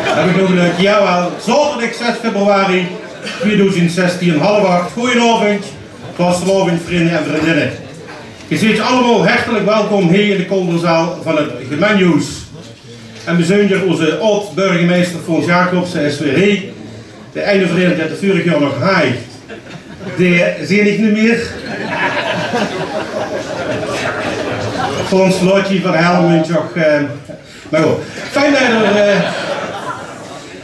Heb ik nog leuk? Jawel, zaterdag 6 februari 2016, 7:30. Goedenavond, vastelavond vrienden en vriendinnen. Je ziet allemaal hartelijk welkom hier in de kolderzaal van het gemeenhuis. En we zijn hier onze oud-burgemeester Fons Jacobsen is weer hier. De ene vriend dat de vorig jaar nog hij. Die zie ik niet meer. Fons Lotje van Helmond nog. Maar goed, fijn dat er.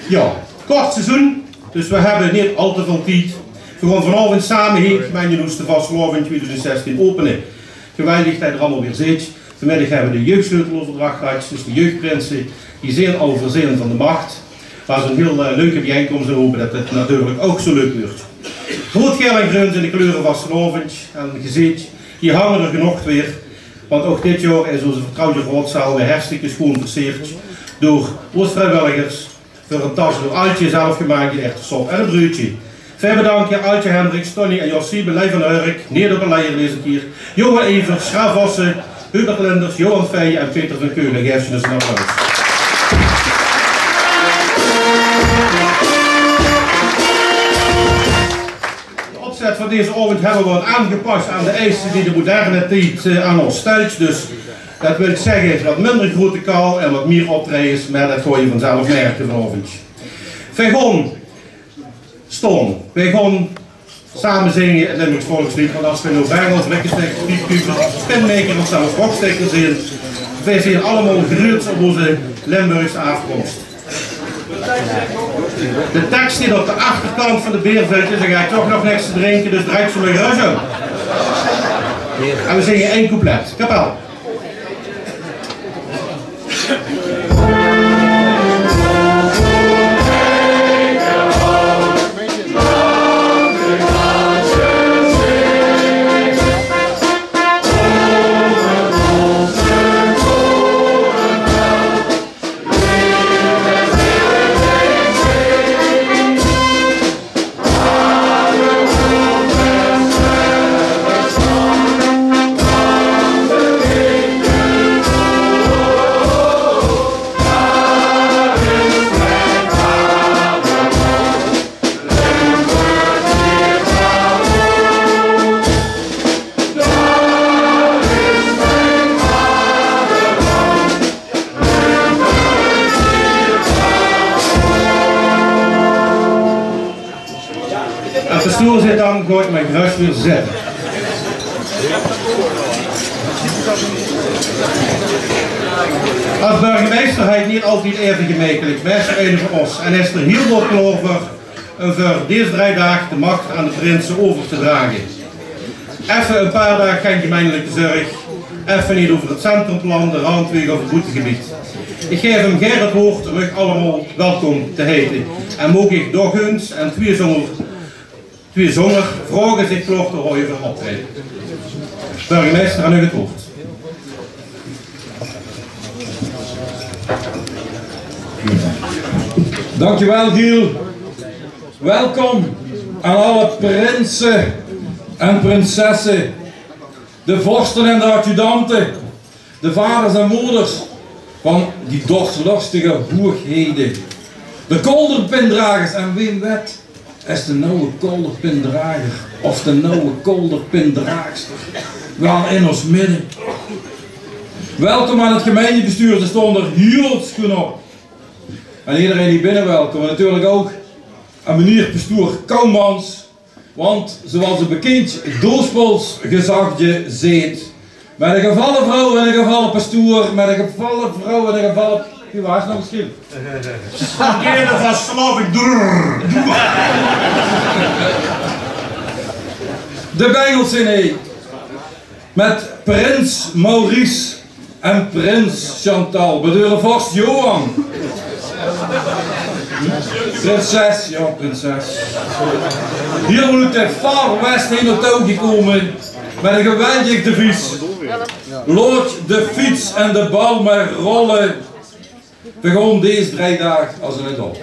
Ja, kort seizoen. Dus we hebben niet al te veel tijd. We gaan vanavond samen hier gemeenhuis de vastelavond 2016 openen. Geweldig dat je er allemaal weer zit. Vanmiddag hebben we de jeugdsleuteloverdracht gehad, dus de jeugdprinsen, die zijn al verzin van de macht. Maar zo'n heel leuke bijeenkomst en hopen dat het natuurlijk ook zo leuk wordt. Rood, geel en groen zijn de kleuren van vanavond. En je ziet, die hangen er genoeg weer. Want ook dit jaar is onze vertrouwde grootzaal weer hartstikke schoon versierd door vrijwilligers voor een tas door Altje zelf gemaakt, die echte sop en een broodje. Veel bedankt Altje Hendricks, Tony en Jossie, Belij van Urk, Neder de Leijer lees ik hier, Johan Evers, Schaaf Vossen, Hubert Linders, Johan Feijen en Peter van Keulen. Geef je dus een applaus. De opzet van deze avond hebben we wat aangepast aan de eisen die de moderne tijd aan ons stelt. Dus dat wil zeggen wat minder grote kaal en wat meer optredens, maar dat gooi je vanzelf merken vanavond. Wij gaan staan. Wij gaan samen zingen het Limburgs volkslied, want als we nu bengels, rekkenstekkers, piepkupers, spinmakers of zelfs rockstekkers zijn, wij zijn allemaal geruurd op onze Limburgse afkomst. De tekst zit op de achterkant van de beerveldjes, dan ga ik toch nog niks te drinken, dus draait ze me gerust om. En we zingen één couplet. Kapel. Als de stoel zit dan, ga ik mijn gerust weer zitten. Als burgemeester heet niet altijd even gemakkelijk, best een van ons. En is er heel veel over om voor deze 3 dagen de macht aan de prinsen over te dragen. Even een paar dagen geen gemeentelijke zorg, even niet over het centrumplan, de randweg of het boetegebied. Ik geef hem Gerrit het woord terug allemaal welkom te heten. En mogen ik door Guns en twee zonger vragen zich vlog te horen voor optreden. Burgemeester, aan u het woord. Dankjewel Giel. Welkom aan alle prinsen en prinsessen, de vorsten en de adjudanten, de vaders en moeders van die dorstlustige hoogheden, de kolderpindragers en wie weet is de nieuwe kolderpindrager of de nieuwe kolderpindraagster wel in ons midden. Welkom aan het gemeentebestuur, ze stonden er heel schoon op. En iedereen die binnen welkom, en natuurlijk ook aan meneer pastoor Kouwmans, want zoals een bekend doospols gezagje zegt, met een gevallen vrouw en een gevallen pastoor, met een gevallen vrouw en een gevallen... Wie was het nog misschien? Kerel van Slavik. De Bengels in E. Met prins Maurice en prins Chantal, bedeuren vorst Johan. Prinses, ja prinses. Hier moet het Far West heen naartoe gekomen met een geweldig devies. Laat de fiets en de bal maar rollen. We gaan deze 3 dagen als een op.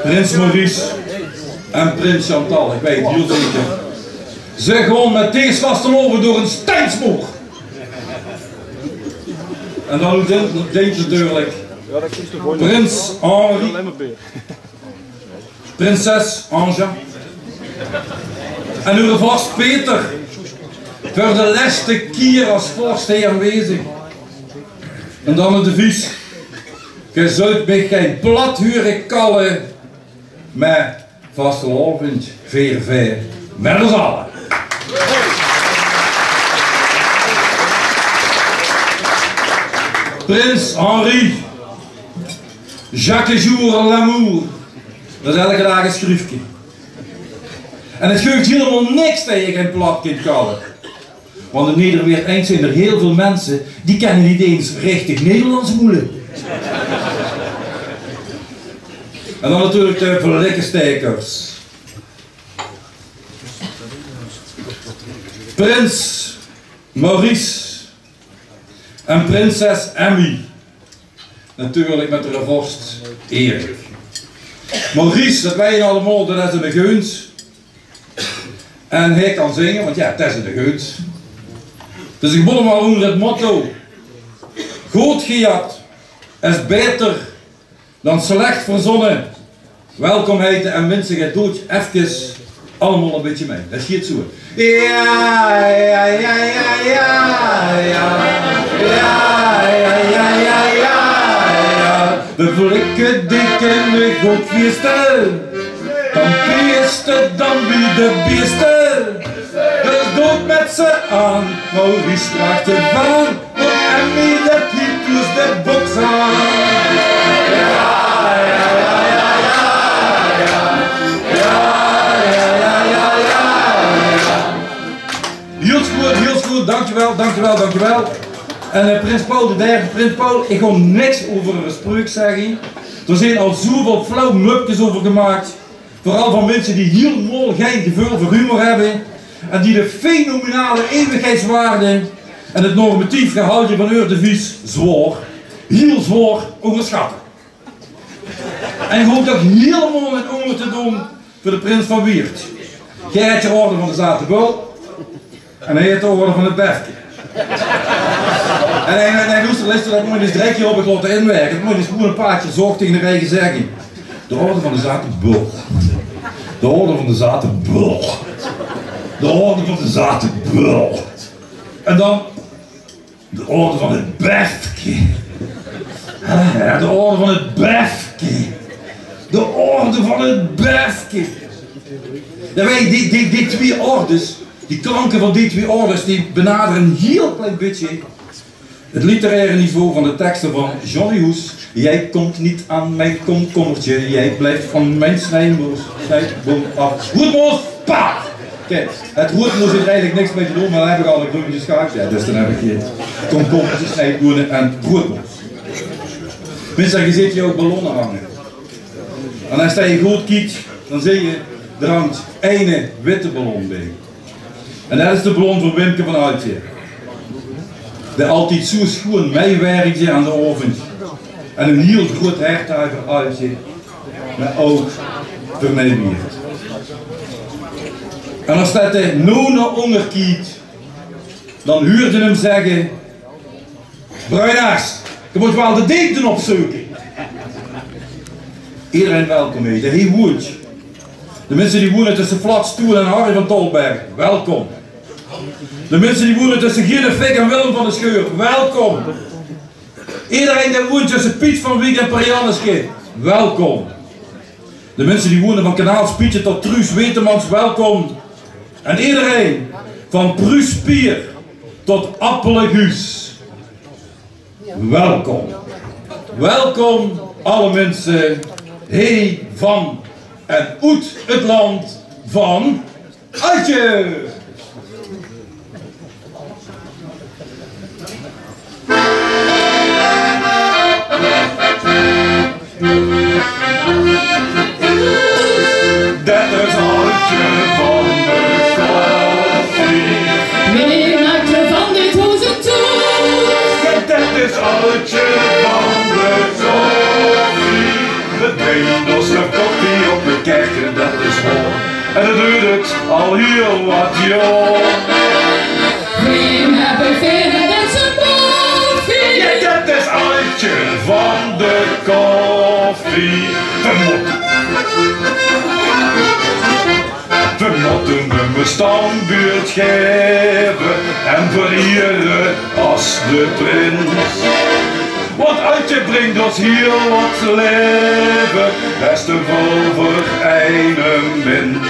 Prins Maurice en prins Chantal, ik weet het heel zeker. Ze gewoon met deze vasteloven door een steinsmoor. En dan denkt ze natuurlijk prins Henri, prinses Anja en uw vorst Peter voor de laatste keer als vorstheer aanwezig. En dan het devies: je zult mij geen plat huren kallen met vastelovend veer met ons allen. Prins Henri, Jacques Jour l'amour, dat is elke dag een schriftje. En het geeft helemaal niks dat je geen plat kunt kallen. Want in Nederweert zijn er heel veel mensen die kennen niet eens richtig Nederlands moeilijk. En dan natuurlijk de verlikkenstekers. Prins Maurice en prinses Emmy. Natuurlijk met de vorst Erik. Maurice, dat wij allemaal, dat is een geuns. En hij kan zingen, want ja, het is een geuns. Dus ik begon maar onder het motto: goed gejat is beter dan slecht verzonnen. Welkomheid en mensen, je doet even allemaal een beetje mee. Dat gaat zo. Ja, ja, ja, ja, ja, ja, ja, ja, ja, ja, ja. We flikken dikken we goed feesten. Dan beesten, dan wie de beesten. Dus doet met ze aan, Maurice draagt de baan. En wie de titels de box aan. Ja, ja, ja, ja, ja, ja, ja, ja, ja. Heel goed, dankjewel. En prins Paul III, prins Paul, ik ga niks over een spreuk zeggen. Er zijn al zoveel flauw mupjes over gemaakt. Vooral van mensen die helemaal geen gevoel voor humor hebben. En die de fenomenale eeuwigheidswaarde en het normatief gehouden van uw devies heel zwaar onderschatten. En gewoon toch helemaal met onder te doen voor de prins van Weert. Jij hebt je orde van de Zatenbul en hij heeft de orde van het Berkje. En hij moest er luisteren, dat moet je eens direct hierop laten inwerken. Dat moet je eens gewoon een paardje zorg tegen de eigen zeggen. De orde van de Zatenbul. De orde van de Zatenbul. De orde van de Zatenbul. En dan de orde van het Berkje. Ja, de orde van het Berkje. De orde van het Berkje. Ja, weet je, die twee ordes, die klanken van die twee ordes, die benaderen een heel klein beetje het literaire niveau van de teksten van Johnny Hoes. Jij komt niet aan mijn komkommertje, jij blijft van mijn snijboom af. Roetmoos, pa! Kijk, het roetmoos heeft eigenlijk niks mee te doen, maar dan heb ik al een groentjes gehakt. Ja, dus dan heb ik hier komkommertjes, snijbonen en roetmoos. Mensen, je ziet hier ook ballonnen hangen. En als je goed kijkt, dan zie je, er hangt één witte ballon bij. En dat is de ballon van Wimke van Uitje. Die altijd zo schoon meewerkt aan de oven. En een heel groot hertuiger Uitje. Met ook vernederend. En als dat de nona onderkiet, dan huurde hem zeggen: Bruinaars, je moet wel de deken opzoeken. Iedereen welkom hier, de heel woord. De mensen die wonen tussen Flatstoel en Harry van Tolberg, welkom. De mensen die wonen tussen Gide Fik en Willem van de Scheur, welkom. Iedereen die woont tussen Piet van Wiek en Perianneske, welkom. De mensen die wonen van Kanaal Spietje tot Truus Wetemans, welkom. En iedereen van Pruspier tot Appeleguus, welkom. Welkom alle mensen, hey van en uit het land van Uitje. Dat is Uitje van de koffie. Winnaartje van dit hoezen toe. Dat is Uitje van de koffie. We drinken ons een koffie op de kerk en dat is mooi. En dat duurt het al heel wat jaar. We hebben veel en zijn koffie. Ja, dat is Altje van de koffie. We moeten hem een standbeeld geven en vereren als de prins. Want Altje brengt ons heel wat leven, best een voor een mens.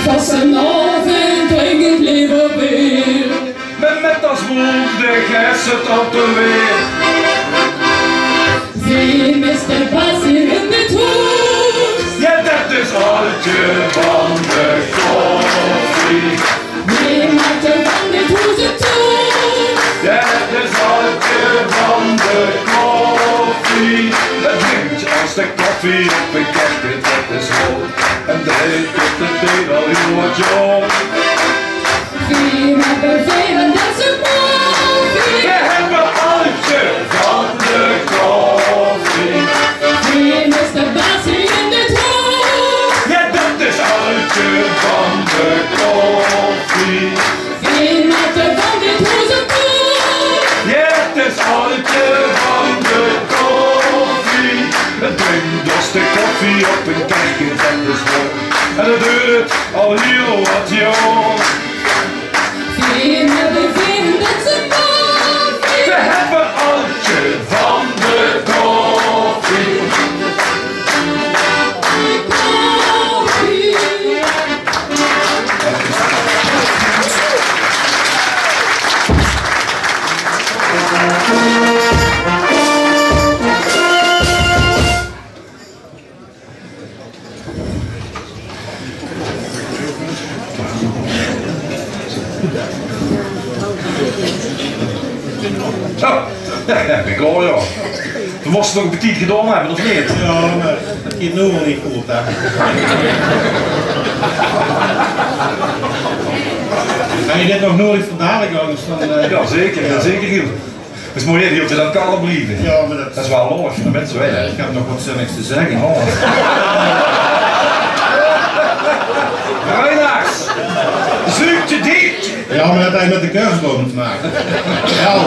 Vastenavond drink ik liever weer. Met als woord de gerset op de weer. Wie mist de bas hier in de toets? Ja, dat is Altje van de koffie. Wie maakt er van dit huis een toets? Ja, dat is Altje van de koffie. Het drinkt als de koffie op een kerkje, dat is mooi. En de thee al heel wat jong. Wie hebben veel en zijn koffie? We hebben Altje van de koffie. Wie mist de bas hier in de toets? Ja, dat is Altje van de koffie. Wie maakt er van dit huis een toets? Ja, het is Altje van de koffie. Het brengt ons de koffie op een kerkje, dat is mooi. En dat duurt al heel wat jaar. Wie hebben veel en zijn koffie? We hebben Altje van de koffie. Zo, ja, ben ik klaar, ja. We moesten nog een petit gedaan hebben, of niet? Ja, maar dat gaat nu wel niet goed, hè. Ga je dit nog nodig voor dadelijk, jongens? Ja, zeker, ja. Zeker heel. Het is mooi dat je dan kalm blijven. Ja, maar Dat is wel los, dat mensen weten. Ik heb nog wat zinnigs te zeggen. Oh. Reinaars, zoek je dit! Ja, maar dat heeft met de kerstboom te maken. Ja,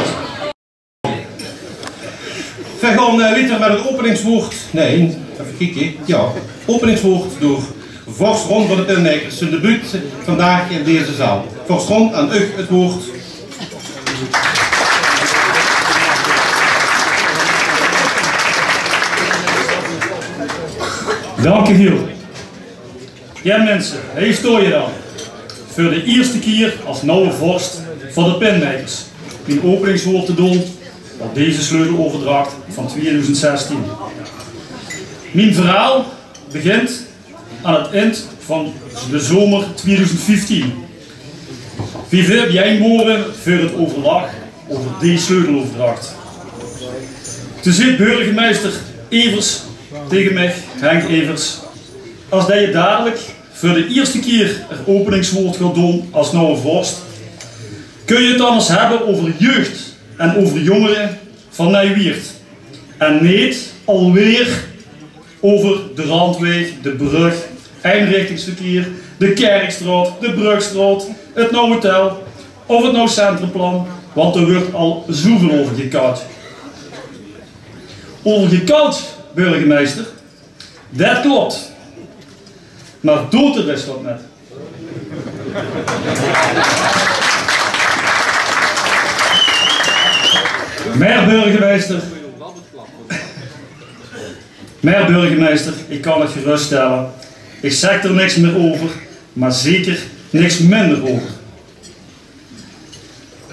we gaan liter met het openingswoord. Nee, even kijken. Ja, openingswoord door Vorst Ron van de Pinmakers. Zijn debuut vandaag in deze zaal. Vorst Ron, aan u het woord. Dank u heel. Ja mensen, hier sta je dan. Voor de eerste keer als nieuwe vorst van de Pinmakers. Mijn openingswoord te doen op deze sleuteloverdracht van 2016. Mijn verhaal begint aan het eind van de zomer 2015. Wie wil jij morgen voor het overleg over deze sleuteloverdracht? Toen zei burgemeester Evers tegen mij, Henk Evers, als dat je dadelijk voor de eerste keer het openingswoord gaat doen als nieuwe vorst, kun je het dan eens hebben over jeugd en over jongeren van Nijwiert. En niet alweer over de Randweg, de brug, eenrichtingsverkeer, de Kerkstraat, de Brugstraat, het Nou Hotel of het Nou Centrumplan, want er wordt al zoveel over gekoud. Over gekoud, burgemeester, dat klopt. Maar doet de rest dat net. Burgemeester, ik kan het geruststellen. Ik zeg er niks meer over, maar zeker niks minder over.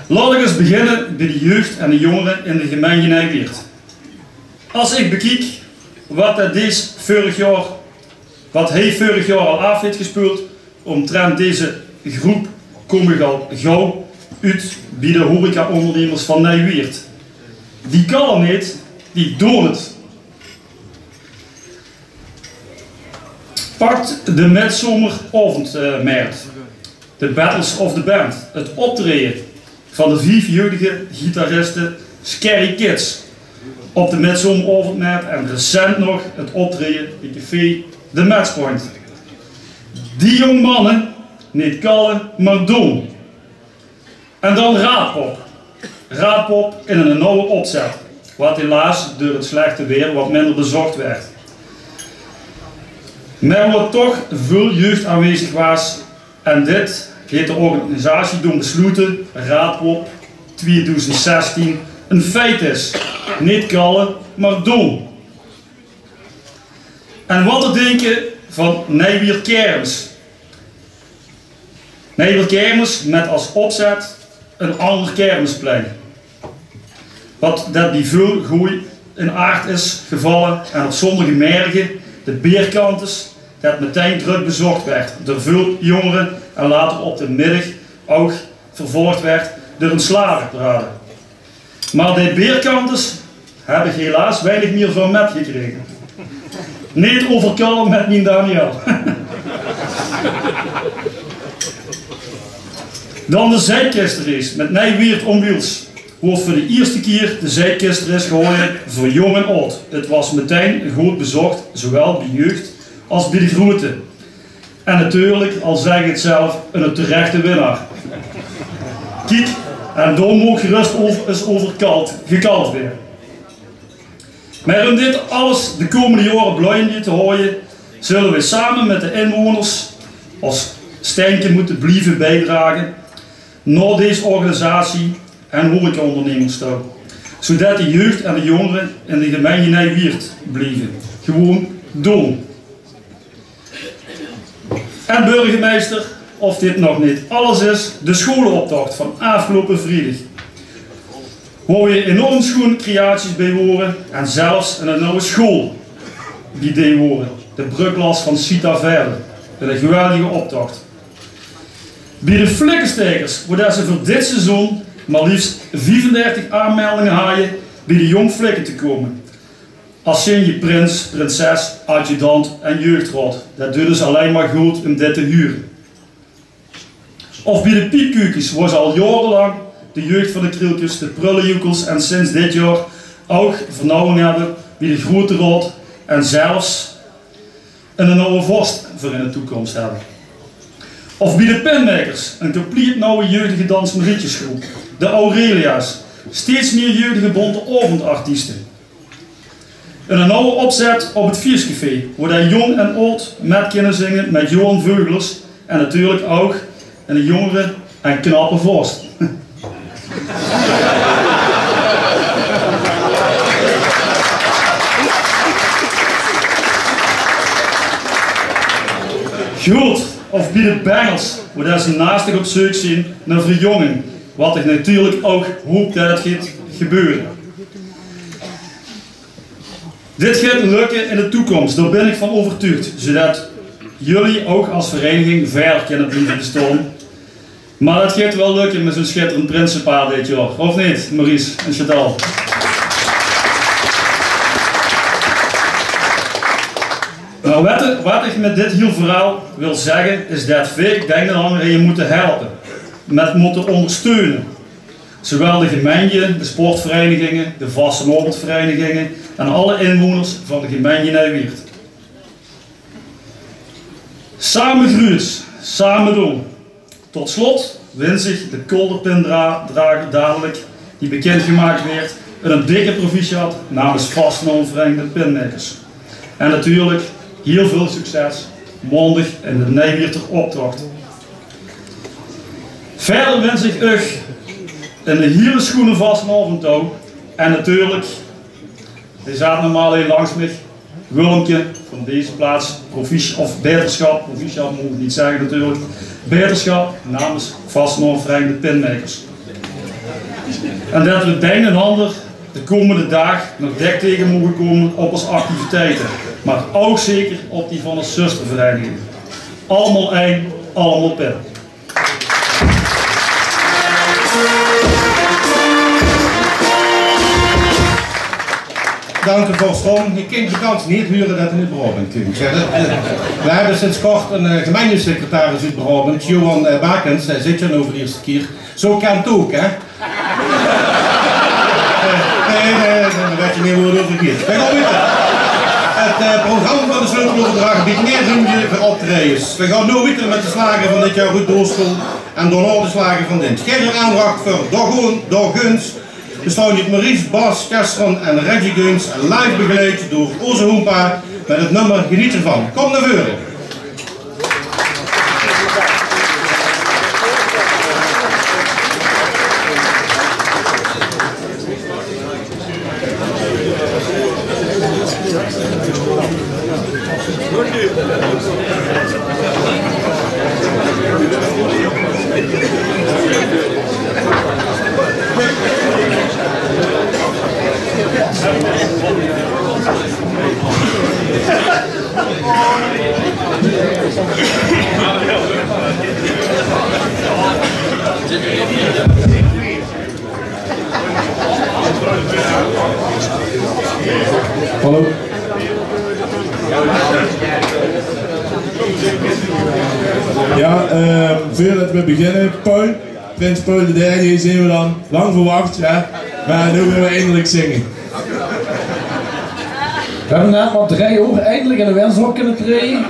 Laat ik eens beginnen bij de jeugd en de jongeren in de gemeente Nijwiert. Als ik bekijk wat hij vorig jaar al af heeft gespeeld, omtrent deze groep kom ik al gauw uit bij de horeca-ondernemers van Nijwiert. Die kan niet, die doen het. Pakt de midzomeravondmarkt, de Battles of the Band, het optreden van de 5 jeugdige gitaristen Scary Kids op de midzomeravondmarkt en recent nog het optreden in café The Matchpoint. Die jong mannen, niet kallen, maar doen. En dan raadpop. Raadpop in een nauwe opzet, wat helaas door het slechte weer wat minder bezocht werd. Maar wat toch veel jeugd aanwezig was, en dit heeft de organisatie doen besluiten, Raadpop 2016, een feit is. Niet kallen, maar doen. En wat te denken van Nijwier Kermis. Nijwier Kermis met als opzet een ander kermisplein. Wat dat bij veel gooi in aard is gevallen en op sommige merken, de Beerkantes, dat meteen druk bezocht werd door veel jongeren en later op de middag ook vervolgd werd door een slavenparade. Maar die Beerkantes heb ik helaas weinig meer van metgekregen. Niet overkallen met mijn Daniel. Dan de zijkistrace met Nijwiert om wiels. Hoe voor de eerste keer de zijkistrace gehoord voor jong en oud. Het was meteen goed bezocht, zowel bij jeugd als bij de groeten. En natuurlijk, al zeg ik het zelf, een terechte winnaar. Kijk, en daar moet gerust gekald weer. Maar om dit alles de komende jaren blijven te houden, zullen we samen met de inwoners als steentje moeten blijven bijdragen naar deze organisatie en horecaondernemers toe. Zodat de jeugd en de jongeren in de gemeente Nijwiert blijven. Gewoon doen. En burgemeester, of dit nog niet alles is, de scholenoptocht van afgelopen vrijdag. Waar je enorm schoon creaties bij horen en zelfs in een nieuwe school bij horen. De brugklas van Sita Verde. Een geweldige optocht. Bij de flikkenstekers, waar ze voor dit seizoen maar liefst 35 aanmeldingen hadden bij de jong flikken te komen. Als je prins, prinses, adjudant en jeugdraad. Dat doet dus alleen maar goed om dit te huren. Of bij de piepkuikjes, waar ze al jarenlang de jeugd van de krieltjes, de prullenjoekels en sinds dit jaar ook vernauwing hebben bij de grote raad en zelfs een nieuwe vorst voor in de toekomst hebben. Of bij de pinmakers, een compleet nieuwe jeugdige dansmarietjesgroep. De Aurelia's, steeds meer jeugdige bonte avondartiesten. Een nieuwe opzet op het Vierscafé, waar jong en oud met kunnen zingen met Johan Veuglers en natuurlijk ook een jongere en knappe vorst. Goed, of bij de bangers, waar ze naastig op zoek zijn naar verjonging, wat ik natuurlijk ook hoop dat het gaat gebeuren. Dit gaat lukken in de toekomst, daar ben ik van overtuigd, zodat jullie ook als vereniging verder kunnen blijven bestaan. Maar het gaat wel lukken met zo'n schitterend prinsenpaar dit jaar, of niet, Maurice en Chantal? Nou, wat ik met dit heel verhaal wil zeggen, is dat ik denk dat anderen je moeten helpen, met moeten ondersteunen. Zowel de gemeente, de sportverenigingen, de vastenavondverenigingen en alle inwoners van de gemeente Nijwiert. Samen groeien, samen doen. Tot slot wens ik de kolderpindrager dadelijk, die bekendgemaakt werd, een dikke proficiat namens vastenavondvereniging de Pinmakers. En natuurlijk heel veel succes maandag in de Nijwierter optocht. Verder wens ik u een hele schoenen vastenavond toe. En natuurlijk, die zaten normaal hier langs me, Willemke van deze plaats, of beterschap, proficiat moet ik niet zeggen natuurlijk, beterschap namens vastenavondvereniging de Pinmakers. En dat we het een en ander de komende dag nog dik tegen mogen komen op onze activiteiten. Maar ook zeker op die van de zustervereniging. Allemaal één, allemaal pin. Dank u voor Strom. Ik kan de kans niet huren dat in het Brabant kunt. We hebben sinds kort een gemeentesecretaris uit Brabant, Johan Bakens. Hij zit je over de eerste keer. Zo kan het ook, hè? Nee, dan weet je niet hoe het overgeeft. Kijk al weten. Het programma van de sleuteloverdracht biedt meer ruimte voor optredens. We gaan nu weer met de slager van dit jaar goed doorspelen en daarna de slager van dit. Geen aandacht voor Guns, bestaan uit Maurice, Bas, Castron en Reggie Guns, live begeleid door onze Hoempa met het nummer Geniet ervan. Kom naar voren. Hallo. Ja, voordat we beginnen, Prins Paul de derde zien we dan lang verwacht, ja. Maar nu willen we eindelijk zingen. We hebben net maar 3 uur eindelijk in de wenshok kunnen treden.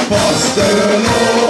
Pass the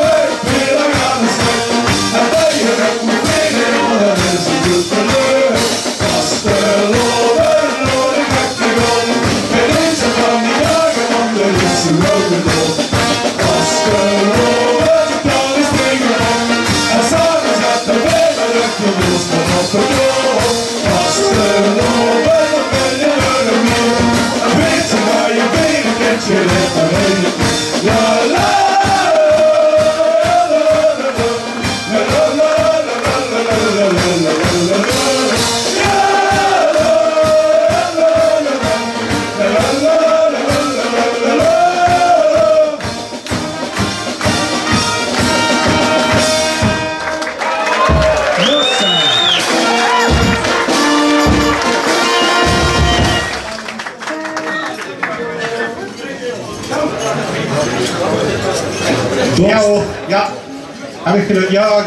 Heb ik gedaan? Ja.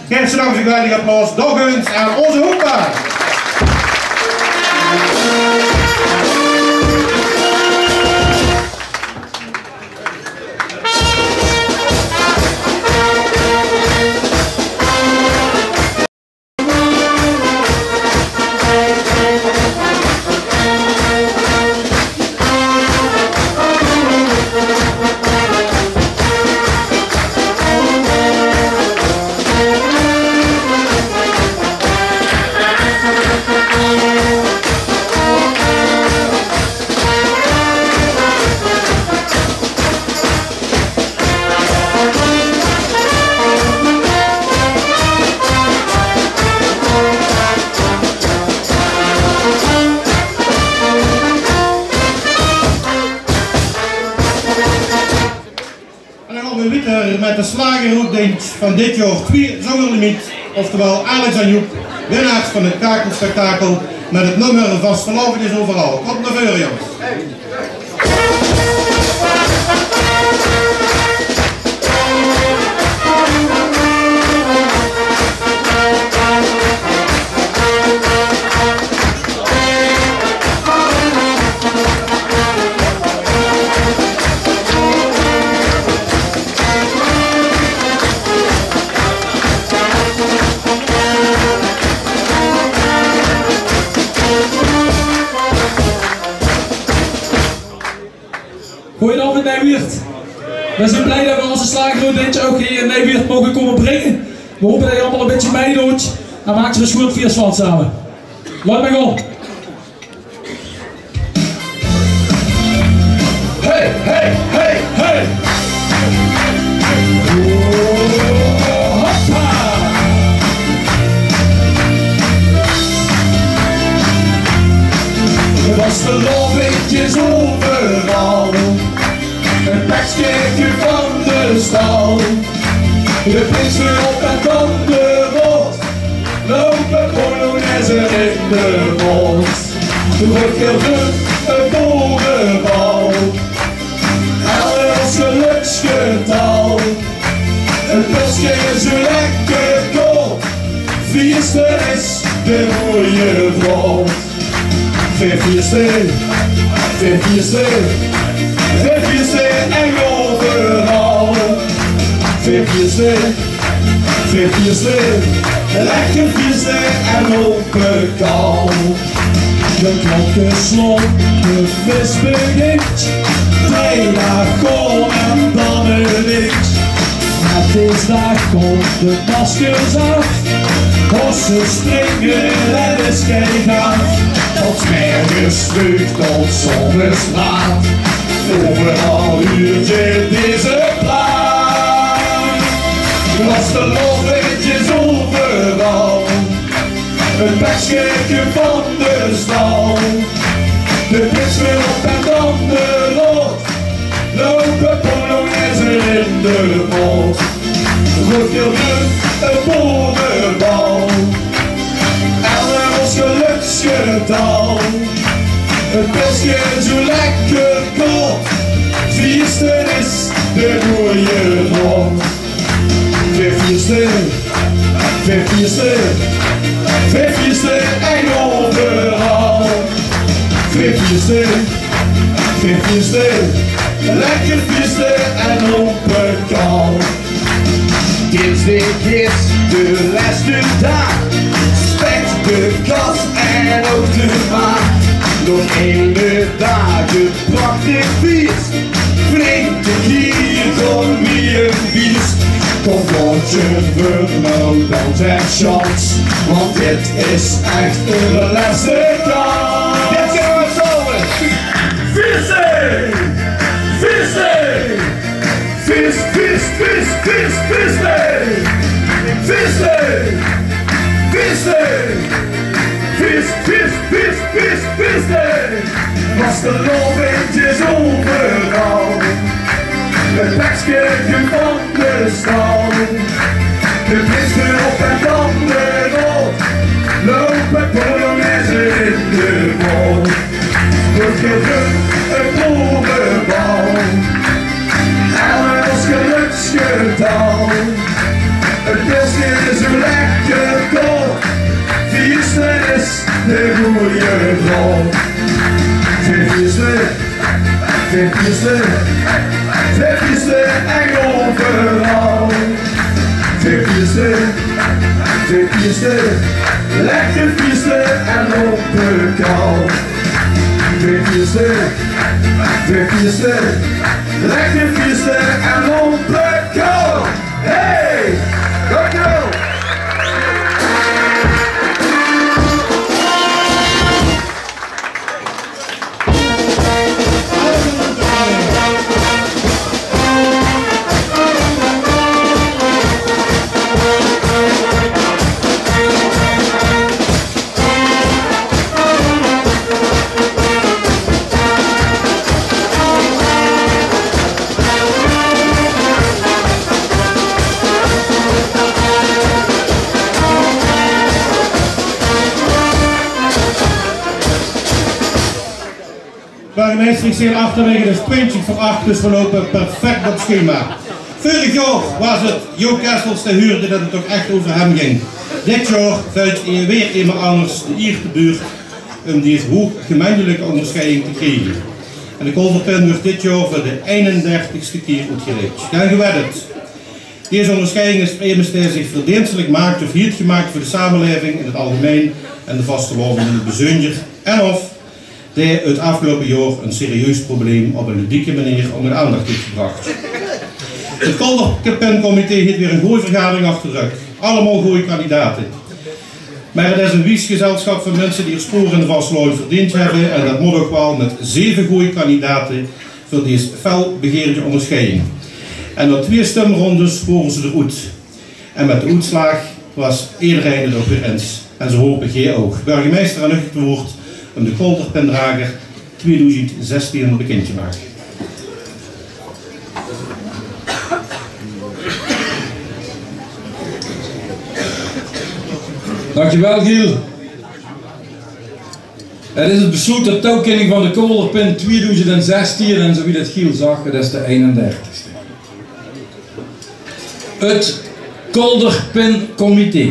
Geef ze nog eens een weinig applaus. Nog eens aan onze hoekbaan. Met de slagerhoekdienst van dit jaar 2 zongerlimiet, oftewel Alex en Joep, winnaars van het kakelspektakel met het nummer Vastelovend is overal. Komt naar voren, jongens. Goedenavond Nijweert. We zijn blij dat we onze slagerhoekdintje ook hier in Nijweert mogen komen brengen. We hopen dat je allemaal een beetje meedoet en maakt er een goed feest van samen. Laat me gaan. Hey, hey, hey, hey! Vastelovend is overal, een pekskekje van de stal. De prins weer op en dan de rot, lopen polonaise in de bos. Er wordt heel druk een boerenbal, en als geluksgetal. Het pilsje is zo lekker koud, vierste is de mooie vrouw. Vierste en overal. Vierste, lekker vierste en open kou. De klokken slot, de vis begint. 3 dagen kom en dan een niks. Het is dag komt de maskers af. Bossen springen en de schijf af. Tot smergestruik tot zonnestraat. Overal huurt je deze plaat. Vastelovend is overal, een pekskekje van de stal. De prins weer op en dan de rot, lopen polonaise in de bos. Wordt heel druk een boerenbal, en ons geluksgetal. Het pilsje zo lekker koud, vierste is de mooie rond. Vierste en overal. Vierste, lekker vierste en open kou. Dinsdag is de laatste dag, spekt de kat en ook de maan. Nog 1 dagen prachtig feest, flink de gier om wie een biest. Kom Floortje, we dan en chance, want dit is echt de laatste kans. Dit gaan we zomen. Vierste! Vastelovend is overal, het pekskekje van de stal. De prins weer op en dan de rot, lopen polonaise in de bos. Wordt heel druk een boerenbal, en als geluksgetal. overal. Verviesde en overal. Verviesde, lekker viesde en overal. Verviesde, lekker viesde en overal. Hey, dankjewel. Burgemeester, ik zie hier achter liggen, dus 20 voor 8, dus we lopen perfect op schema. Vorig jaar was het Jo Kessels de huurde dat het toch echt over hem ging. Dit jaar vuit weer iemand anders de Ierse buurt om die hoog gemeentelijke onderscheiding te krijgen. En de Kolderpin wordt dit jaar voor de 31ste keer uitgereikt. Dan gewerkt. Deze onderscheiding is immers die zich verdienstelijk maakt of hield gemaakt voor de samenleving in het algemeen en de vasteloving in het bijzonder en of die het afgelopen jaar een serieus probleem op een ludieke manier onder de aandacht heeft gebracht. Het Kolderpin-comité heeft weer een goede vergadering achter de rug. Allemaal goede kandidaten. Maar het is een wies gezelschap van mensen die er sporen in de vasteloving verdiend hebben en dat moet ook wel met 7 goede kandidaten voor deze fel begeerde onderscheiding. En na 2 stemrondes sporen ze eruit. En met de uitslag was iedereen het ook weer eens. En ze hopen jij ook. Burgemeester aan het woord om de Kolderpindrager 2016 bekend te maken. Dankjewel Giel. Het is het besluit ter toekenning van de Kolderpin 2016 en zo wie dat Giel zag, dat is de 31ste. Het Kolderpin-comité.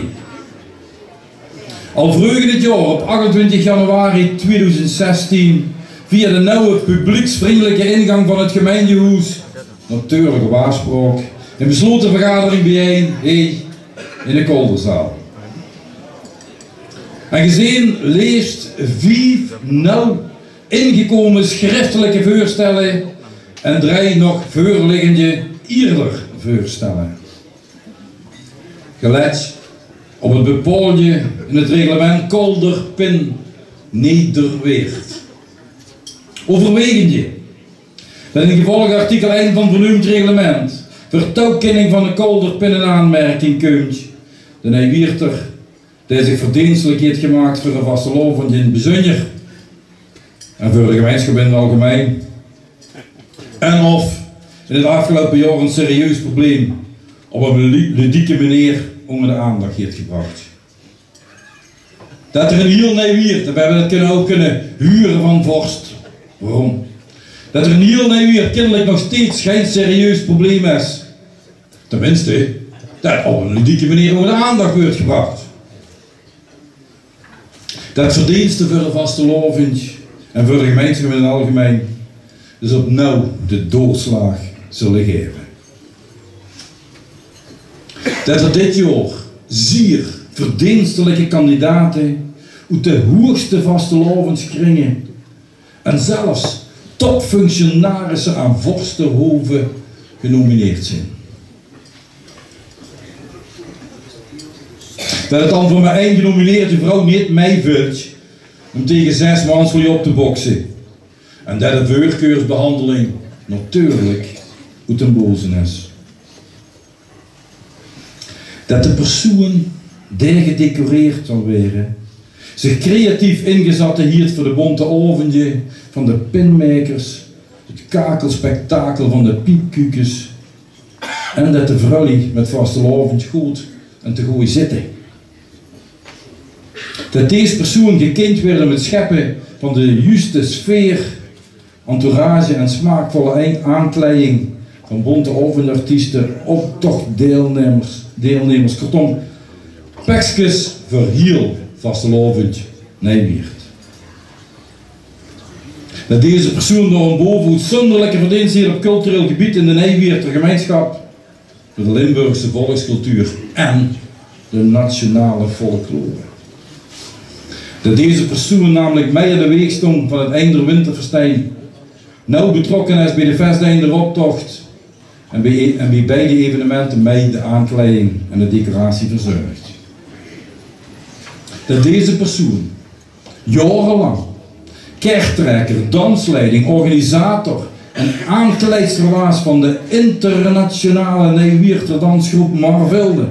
Al vroeger dit jaar, op 28 januari 2016, via de nieuwe publieksvriendelijke ingang van het gemeentehuis, natuurlijk waarspraak, een besloten vergadering bijeen in de Kolderzaal. En gezien leest 5 nauw ingekomen schriftelijke voorstellen en 3 nog voorliggende eerder voorstellen. Gelet op het bepaalde in het reglement Kolderpin Nederweert. Overwegen je dat in gevolg artikel 1 van het benoemd reglement voor toekenning van de Kolderpin in aanmerking komt, dan hij wierter die zich verdienstelijk heeft gemaakt voor een vastelovend in het bijzonder en voor de gemeenschap in het algemeen. En of in het afgelopen jaar een serieus probleem op een ludieke manier onder de aandacht heeft gebracht. Dat er een heel nieuw wiert, we hebben het ook kunnen huren van vorst. Waarom? Dat er een heel nieuw wiert kennelijk nog steeds geen serieus probleem is. Tenminste, dat op een ludieke manier onder de aandacht wordt gebracht. Dat verdiensten voor de vastelovend en voor de gemeenschap in het algemeen dus opnieuw de doorslag zullen geven. Dat er dit jaar zeer verdienstelijke kandidaten uit de hoogste vastelovenskringen en zelfs topfunctionarissen aan vorstenhoven genomineerd zijn. Dat het dan voor mijn één genomineerde vrouw niet meevult om tegen 6 man voor je op te boksen. En dat de voorkeursbehandeling natuurlijk uit den bozen is. Dat de persoon die gedecoreerd zal worden, zich creatief ingezet heeft voor de bonte oventje van de pinmakers, het kakelspektakel van de piepkukes en dat de vrouwen met vastelovend goed en te goed zitten. Dat deze persoon gekend werd met het scheppen van de juiste sfeer, entourage en smaakvolle aankleding van bonte ovenartiesten, optochtdeelnemers, kortom, pekjes voor heel vastelovend Nijweert. Dat deze persoon door een boven uitzonderlijke verdienst hier op cultureel gebied in de Nijweerter gemeenschap voor de Limburgse volkscultuur en de nationale folklore. Dat deze persoon namelijk mij in de weeg stond van het Einder Winterfestijn, nauw betrokken is bij de Vesteinder optocht en bij beide evenementen mij de aankleding en de decoratie verzorgt. Dat deze persoon jarenlang kerktrekker, dansleiding, organisator en aankleidster was van de internationale Nijweerter dansgroep Marvelde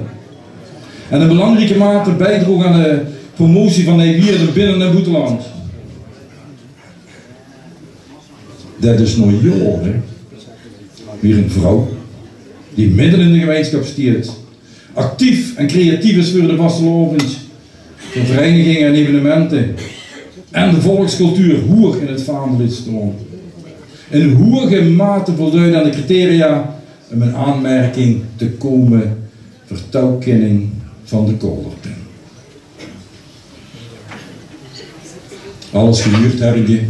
en een belangrijke mate bijdroeg aan de promotie van Nijweerter binnen en buitenland. Dat is nog jaren weer een vrouw die midden in de gemeenschap stiert, actief en creatief is voor de vastelovens, voor verenigingen en evenementen en de volkscultuur hoog in het vaandel stond. In hoge mate voldoen aan de criteria om een aanmerking te komen voor touwkenning van de kolderpin. Alles gehuurd heb je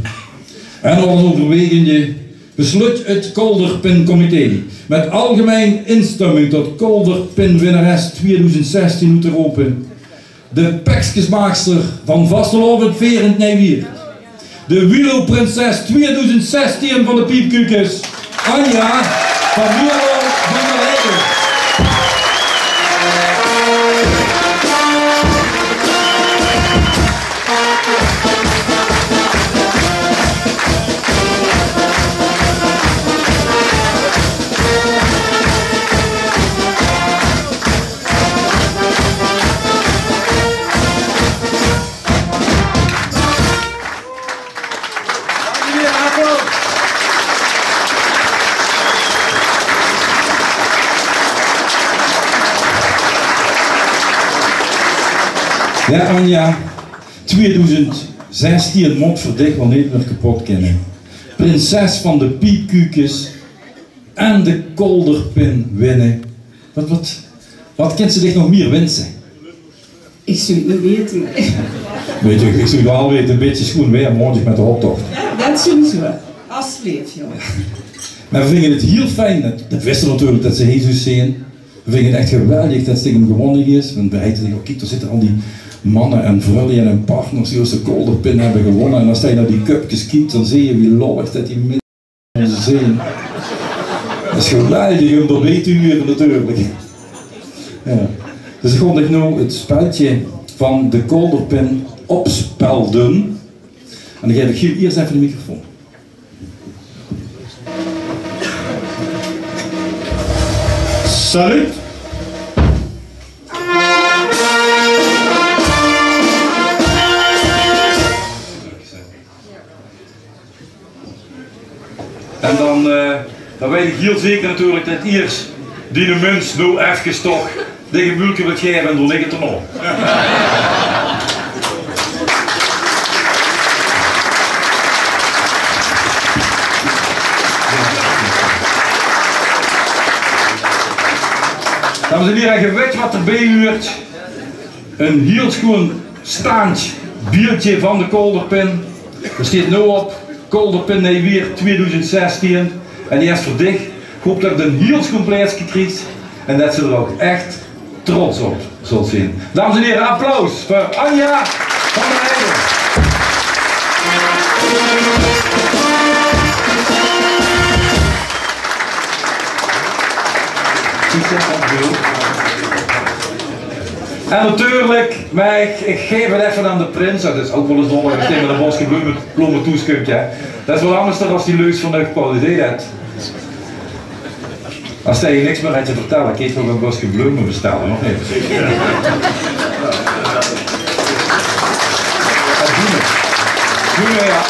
en alles overwegende besluit het Kolderpin-comité met algemeen instemming tot Kolderpin-winnares 2016 te roepen de pekskesmaakster van vastelovend Verend Nijweert, de Wielerprinses 2016 van de Piepkukes, Anja van Wierlo van der Heijden. Ja, Anja, 2016 mot verdicht wel niet meer kapot kennen. Prinses van de Piepkukes en de Kolderpin winnen. Wat kent ze zich nog meer wensen? Ik zou het niet weten. Weet je, ik zou wel weten, een beetje schoon weer morgen met de optocht. Ja, dat sowieso. Alsjeblieft, jongen. Maar we vinden het heel fijn, dat wisten we natuurlijk dat ze Jezus zien. We vinden het echt geweldig dat ze tegen hem gewonnen is. Want wij denken, oh kijk, er zitten al die mannen en vrouwen en partners die als de Kolderpin hebben gewonnen. En als je naar die cupjes kijkt, dan zie je wie lollig dat die mensen zijn. Dat is geweldig om door mee te huren natuurlijk. Ja. Dus ik kon ik nu het speltje van de Kolderpin opspelden. En dan geef ik hier eerst even de microfoon. Salut! En dan weet ik heel zeker natuurlijk dat eerst die de mens nou even toch tegen Bulke wil geven en dan ligt het er nog. Dames en heren, je weet wat erbij hoort. Een heel schoon staand biertje van de Kolderpin. Er staat nu op Kolderpin Nijweert 2016 en die is verdicht. Ik hoop dat je een heel schoon plaatsje krijgt en dat ze er ook echt trots op zult zijn. Dames en heren, applaus voor Anja van der Heijden. En natuurlijk, maar ik geef het even aan de prins. Dat is ook wel eens dol, ik steek met een bosje bloemen toeskunt. Dat is wel anders dan als die leus van de kwaliteit hebt. Als je niks meer hebt te vertellen, kun je nog een bosje bloemen bestellen, nog even. Bloemen, ja.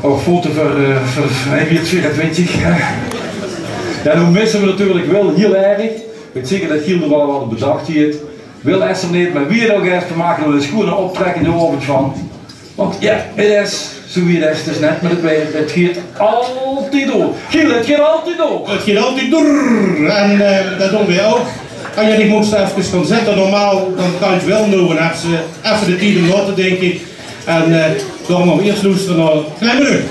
Oh, foto voor Nijweert 24. Ja, nu missen we natuurlijk wel heel erg. Ik weet zeker dat Giel er wel wat bedacht heeft. Wil Esther niet, maar wie het ook heeft te maken met de schoenen optrekken in de oven van. Want ja, het is zo wie het is net met het weer. Het gaat altijd door. Giel, het gaat altijd door. Het gaat altijd door. En dat doen wij ook. En ja, die moest even gaan zitten. Normaal dan kan je het wel doen. Even de tijd om na te denken. En daarom gaan we eerst luisteren naar een klein minuut.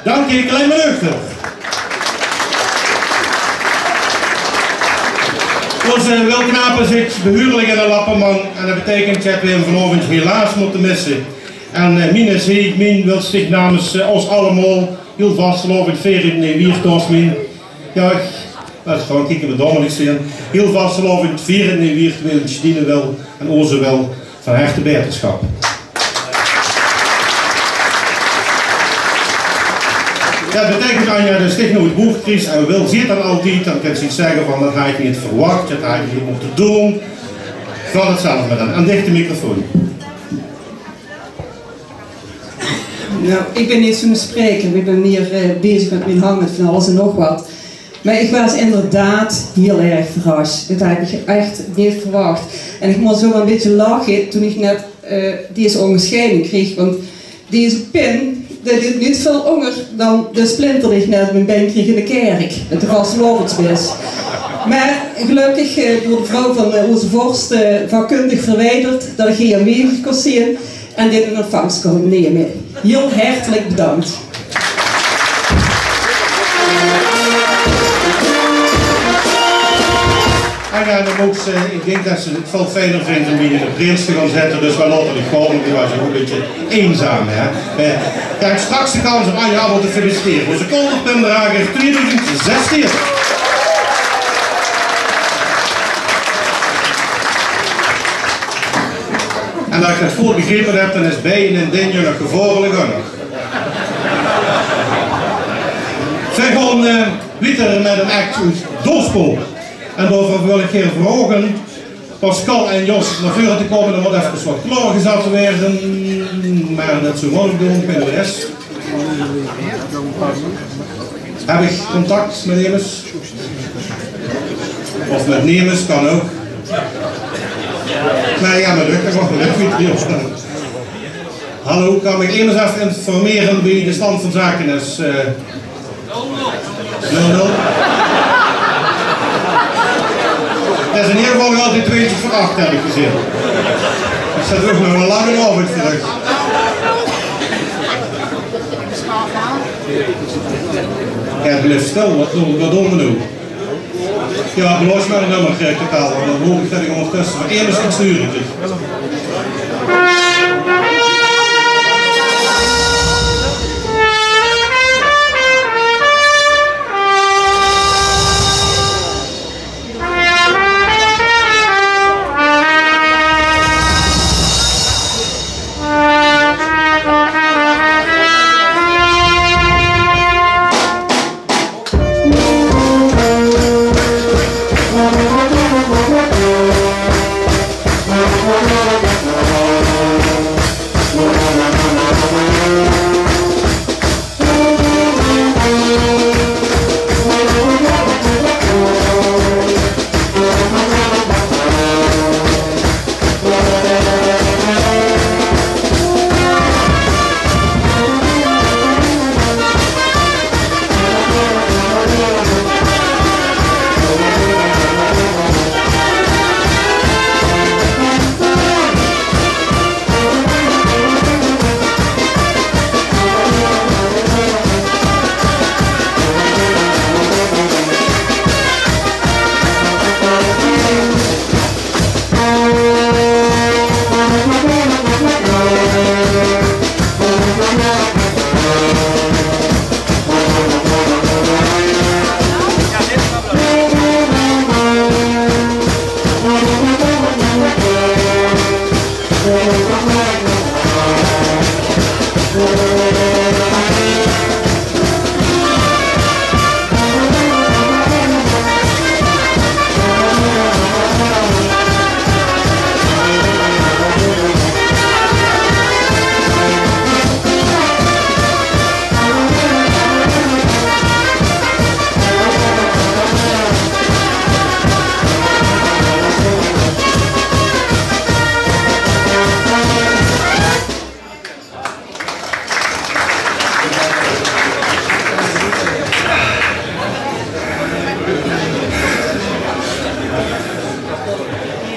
Dank je, klein minuutje. Onze Wilknapen zit behuurlijk in de Lappenman en dat betekent dat we hem vanavond helaas moeten missen. En mijn wil zich namens ons allemaal heel vastgelopen veren in Wiertosmin. Ja, dat is gewoon kijken we dommelig zien. Heel vastgelopen veren in Wiertwils dienen wel en onze wel van harte beterschap. Ja, dat betekent Anja, de sticht nooit boerkries en we ziet dan altijd, dan kan ze iets zeggen van dat ga ik niet verwacht, dat ga ik niet moeten doen. Ga hetzelfde met dan. Aan dichte microfoon. Nou, ik ben niet zo'n spreker, ik ben meer bezig met mijn hang met van alles en nog wat. Maar ik was inderdaad heel erg verrast. Dat heb ik echt niet verwacht. En ik moest zo een beetje lachen toen ik net deze onderscheiding kreeg, want deze pin, dat is niet veel onger dan de splinter die ik net mijn been kreeg in de kerk, met de vastelovensmis. Maar gelukkig door de vrouw van onze vorst vakkundig verwijderd dat ik geen aanwezig kon zien en dit in ontvangst kon nemen. Heel hartelijk bedankt. En ja, dan ook, ik denk dat ze het veel fijner vinden om hier in de prins te gaan zetten, dus we laten het gewoon, die was ook een beetje eenzaam. Hè. Kijk, straks de kans om Anja allemaal te feliciteren. Onze Kolderpindrager 2016. En als ik het voor begrepen heb, dan is bij en in Dinje nog gevaarlijk ook nog. Zij gaan weer met een act doorspelen. En daarvoor wil ik hier vragen Pascal en Jos naar voren te komen. Dan moet even wat klaargezet werden. Maar dat zo mogelijk doen bij de rest. Heb ik contact met Nemers? Of met Nemers, kan ook. Maar ja, maar lukt nog niet. Hallo, kan ik Nemers even informeren wie de stand van zaken is? 0-0. Dat is in ieder geval nog altijd 20 voor 8 heb ik gezien. Dus dat is ook nog een lange avond terug. Ja, het blijft stil, wat doen we nu? Ja, beloof maar een nummer, Katal, want dan hoop ik dat ik ondertussen voor één muziek sturen krijg.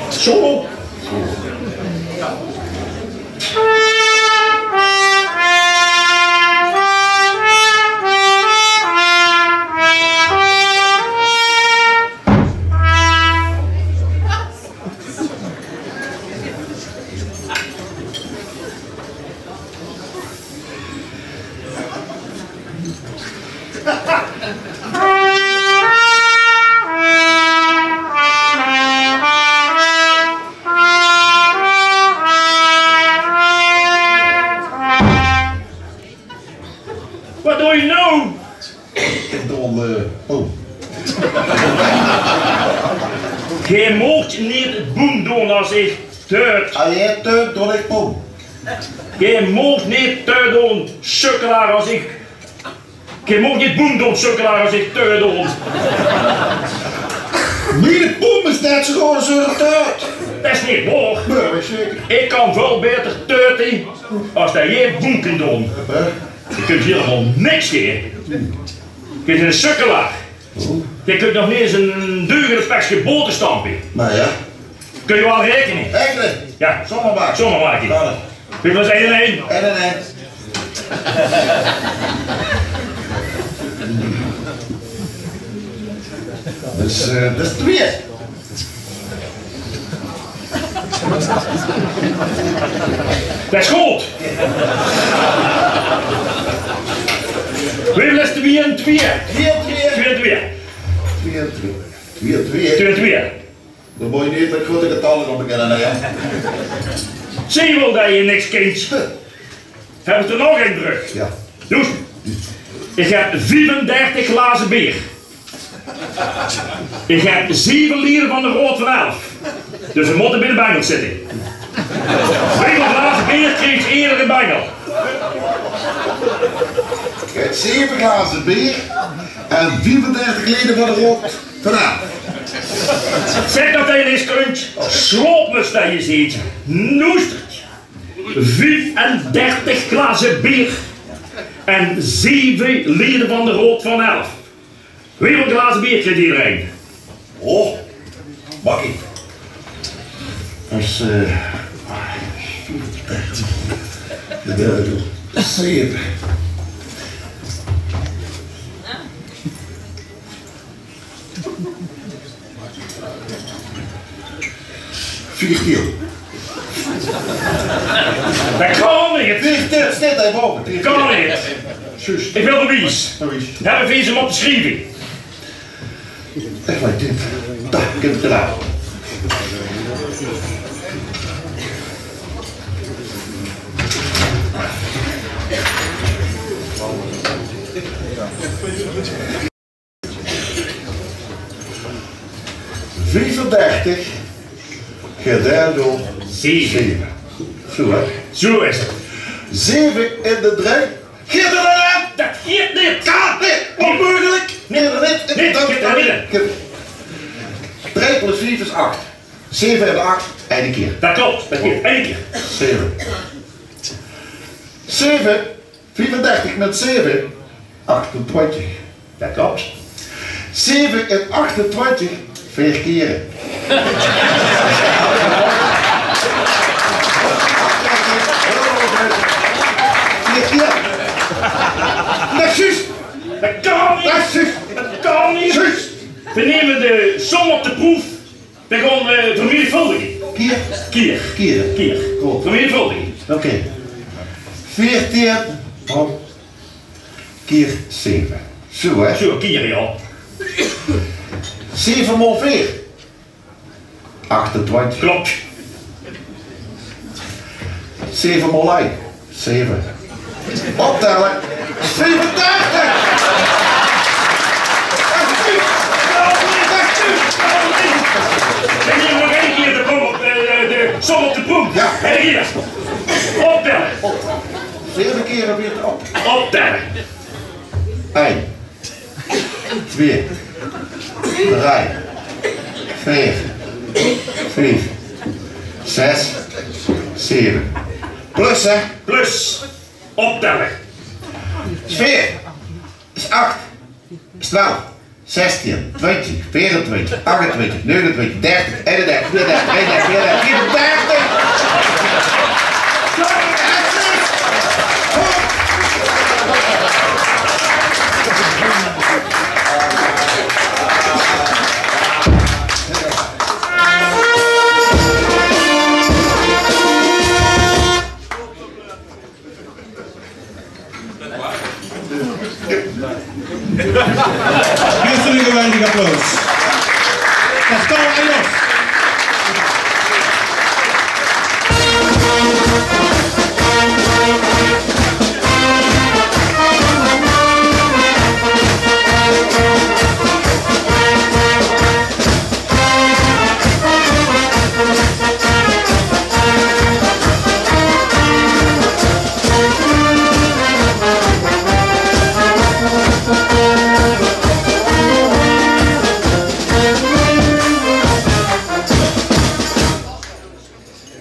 Solo. Wat doe je nou? Je mocht niet boem doen als ik teut. Als jij teut, doe ik boem. Je mocht niet teut doen, sukkelaar als ik. Je mocht niet boem doen, sukkelaar als ik teut doe. Mijn boem is net zo gewoon als een teut. Dat is niet waar. Nee, zeker. Ik kan veel beter teuten als dat jij boem kunt doen. Je kunt helemaal niks geven. Je bent een sukkelaar. Je kunt nog niet eens een deugende pestje boter stampen. Maar ja. Kun je wel rekenen? Eigenlijk? Ja. Zomaar maken. Zomaar maken. Hoeveel is 1 en 1? 1 en 1. Dus dat is 2. Dat is goed. Hoeveel is 2 en 2? 2 en 2. 2 en 2. 2 en 2. 2 en 2. 2 en 2. Dan moet je niet met grote getallen gaan beginnen, hè? Zie je wel dat je niks kent? Hebben we er nog een brug? Ja. Dus, ik heb 35 glazen bier. Ik heb 7 lieren van de Rood van Elf. Dus we moeten binnen bengel zitten. 20 glazen bier kreeg eerder een bengel. Je hebt 7 glazen bier en 34 leden van de Rood van Elf. Zeg dat je eens kunt. Sloopmes dat je ziet. Noestert. 35 glazen bier. En 7 leden van de Rood van Elf. Hoeveel glazen bier krijgt iedereen? Oh, bakkie. Dat is 7. 14. Dat kan niet. 14, staat daar boven. Dat kan niet. Juist. Ik wil bewijs. Hebben we hem op de schrijving? Echt like dit. Daar, ik heb het gedaan. ...35 gedeeld door 7. Zo hè? Zo is het. 7 in de 3. Geef er dan aan! Dat geeft niet. Kan niet! Onmogelijk! Nee, niet! Nee, geef er niet. 3 plus 5 is 8. 7 en 8, één keer. Dat klopt, dat geeft 1 keer. 7. 7, 34 met 7, 28. Dat klopt. 7 en 28, 4 keren. Dat is juist. Dat kan niet. Dat is juist. Dat kan niet. Juist. We nemen de som op de proef. We gaan vermenigvuldigen. Keer. Keer. Keren. Keer. Goed. Vermenigvuldigen. Oké. 14 keer 7. Zo hè. Zo, keer ja. 7 maal 4. 28. Klopt. 7 maal 1. 7. Optellen. 37. We nemen nog 1 keer de som op de proef. Ja. En hier. Optellen. 7 keer weer op. Optellen. 1, 2, 3, 4, 5, 6, 7. Plus hè? Plus. Optellen. 4 is 8, is 12, 16, 20, 24, 28, 29, 30, 31, 32, 33, 34, 34. Eerst een geweldig applaus. Pascal en Jos.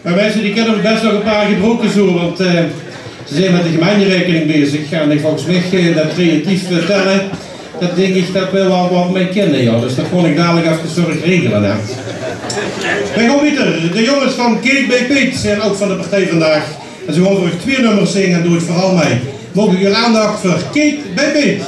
Maar mensen die kennen best nog een paar gebroken zo, want ze zijn met de gemeenterekening bezig. En ik volgens mij dat creatief tellen, dat denk ik dat we wel wat mee kennen. Ja. Dus dat kon ik dadelijk even zorg regelen. Hè. We gaan weer, de jongens van Kate bij Piet zijn ook van de partij vandaag. En ze gaan voor 2 nummers zingen en doe het vooral mee. Mogen ik jullie aandacht voor Kate bij Piet.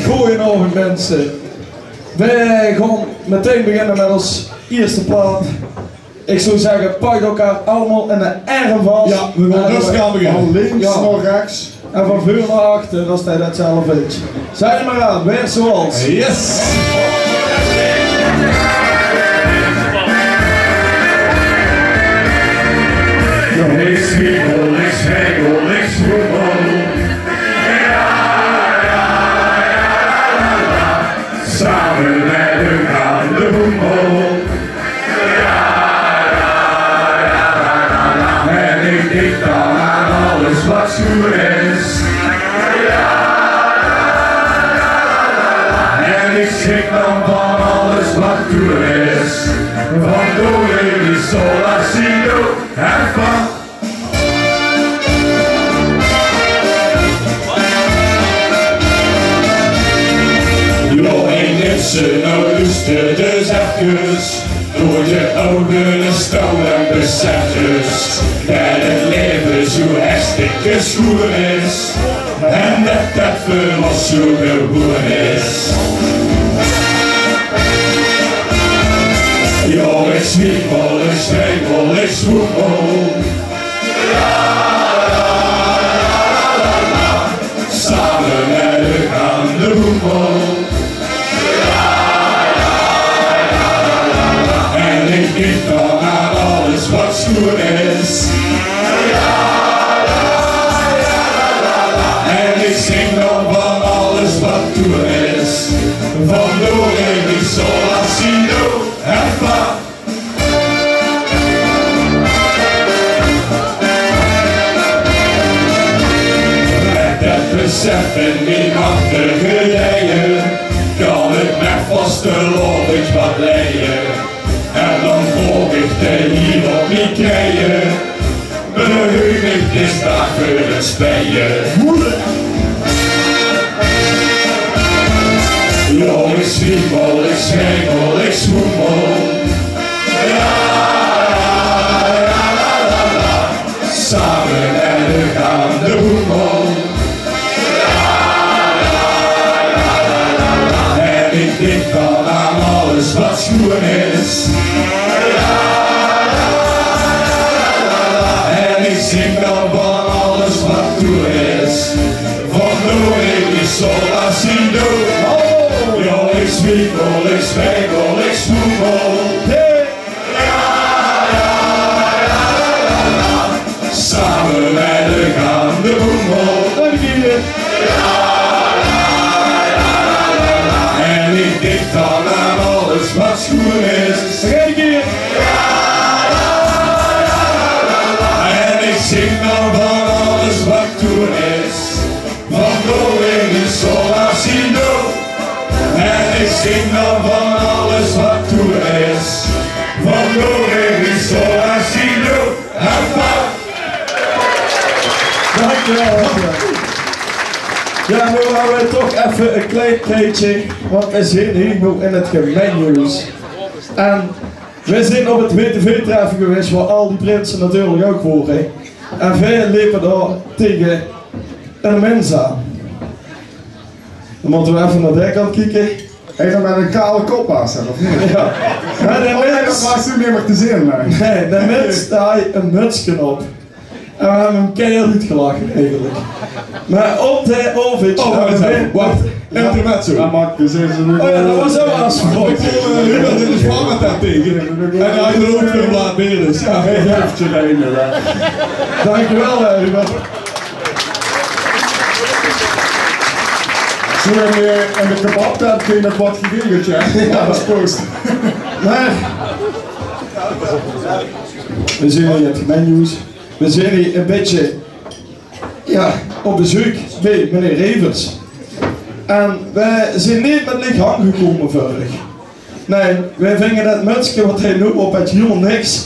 Goedenavond mensen. Wij gaan meteen beginnen met ons eerste plaat. Ik zou zeggen, pak elkaar allemaal in de arm vast. Ja, we gaan rustig aan beginnen. Van links naar rechts. En van voor naar achter, als hij dat zelf weet. Zeg maar aan, weer zoals. Yes! Links Spiegel, links Hegel, links voetbal. Samen met een gaande voetbal. sol, la, si, do en fa. Jo, en mensen, nou luister dus even. Door je ogen stil en besef dus dat het leven zo hartstikke schoon is en dat dat voor ons zo gewoon is. Jo, ik zwiebel, ik zwiebel, ik zwoegel. Samen met de gaande hoepel. Ik denk dan aan alles wat schoon is. En ik zing dan van alles wat doen is. Van do, re, mi, sol, la, si, do en fa. Met dat besef in die machtige dijen kan ik met vaste logisch wat leien. En dan volg ik de hier op niet krijgen. Beheugd is daar voor het spelen. Jo, ik zwiebel, ik schemel, ik zwoemel. Samen met de gaande hoemel. En ik denk dan aan alles wat schoon is. En ik zing dan van alles wat toe is. Van do, re, mi, sol, la, si, do. Jo, ik zwiebel, ik zwiebel, ik zwoemel. Samen met de gaande hoemel. En ik denk dan aan alles wat schoon is. En ik zing dan van alles wat toen is. Van do, re, mi, sol, la, si, do. En ik zing dan van alles wat toen is. Van do, re, mi, sol, la, si, do en fa. Dankjewel. Ja, nu gaan we toch even een klein keertje, want we zijn hier nog in het gemeennieuws. En we zijn op het WTV-treffen geweest, waar al die prinsen natuurlijk ook horen. En wij liepen daar tegen een mens aan. Dan moeten we even naar de kant kijken. Hij dan met een kale kop aan staan, of niet? Ja. Maar de mens, dat was toen niet meer te zien, nee, de mens staat een mutsje op. En we hebben hem keihard uitgelachen eigenlijk. Maar op de ovitje... Wacht, intermezzo. Dat maakt dus even nu... Oh ja, dat was ook afgesproken. Nu was in de spangen daar tegen. En hij er ook veel laat meer is. Ja, Geen hoofdje erin, Dankjewel, Ruben. Zo in de kebabtent kun je nog wat geregeld, ja. Ja, dat is post. Maar... We zijn hier in het gemeennieuws. We zijn hier een beetje... Ja, op bezoek bij meneer Revers. En wij zijn niet met licht aangekomen vorig. Nee, wij vingen dat mutsje wat hij nu op het helemaal niks.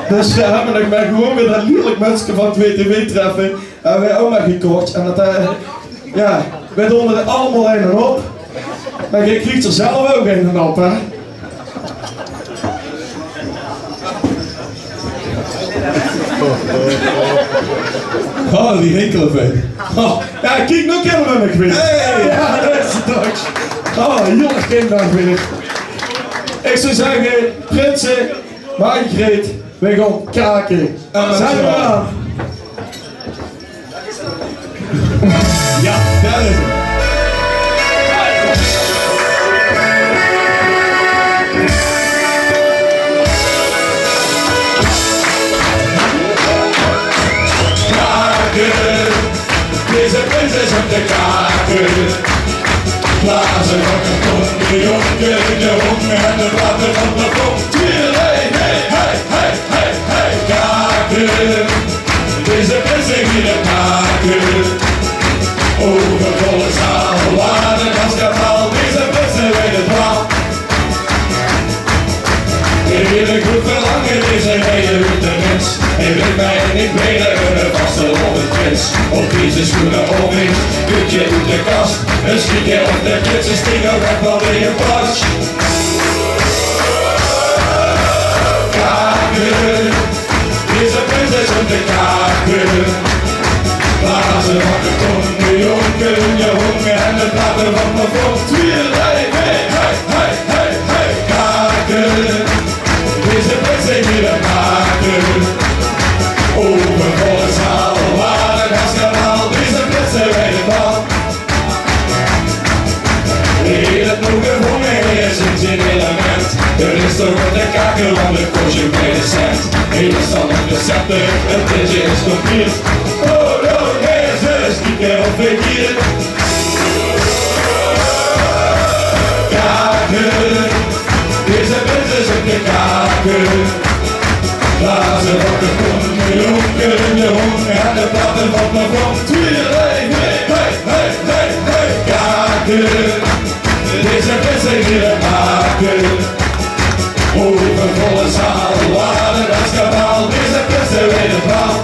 Dus we hebben nog maar gewoon weer dat lelijk mutsje van het WTV-treffen. En wij ook maar gekocht. En dat ja, wij doen er allemaal een en op. Maar je krijgt er zelf ook een en op, hè. Oh, die hekeleveen. Oh, ja, kijk, nu kennen we nog weer. Hey, ja, dat is het toch. Oh, heel erg kinderdag weer. Ik zou zeggen, prinsen, Margreet, we gaan kaken. Zijn we aan? Ja, daar is het. Deze prinses op de kaken. Blazen op de kom, de jongen, de honger en de water van de kom. Hey, hey, hey, hey, hey, hey, kaken. Deze prinses in de kaken. Overvolle zaal, waar de kaskanaal. Deze prinses weet het wel. Ik wil een goed verlangen, deze Ik weet mij niet meer een vaste op het prins. Op deze schoenen om in, kutje uit de kast. Een schietje op de klits, een stinger weg van je pas. Kaken, deze prins is om te kaken. Laat ze wakker komen, de jongen, je honger en de platen van mijn vond. Hey, hey, hey, hey, hey, hey, kaken. Deze prins heeft hier een kaken. Overvolle zaal, waar een gaskanaal, deze prins heeft bij de bal. Heel het nog gewonnen is in zijn element. Er is toch wat de kaken van de koosje bij de cent. Hele stand op de scepter, het printje is compleet. Oh, oh, Jezus, niet meer op verkeerd. Kaken, deze prins is op de kaken. Laat ze wakker komen, de jongen, de honger en de platen van mijn vond. Hey, hey, hey, hey, hey, hey, kaken. Deze prins heeft hier een kaken. Overvolle zaal, waar een raskabaal, deze prins heeft weer een verhaal.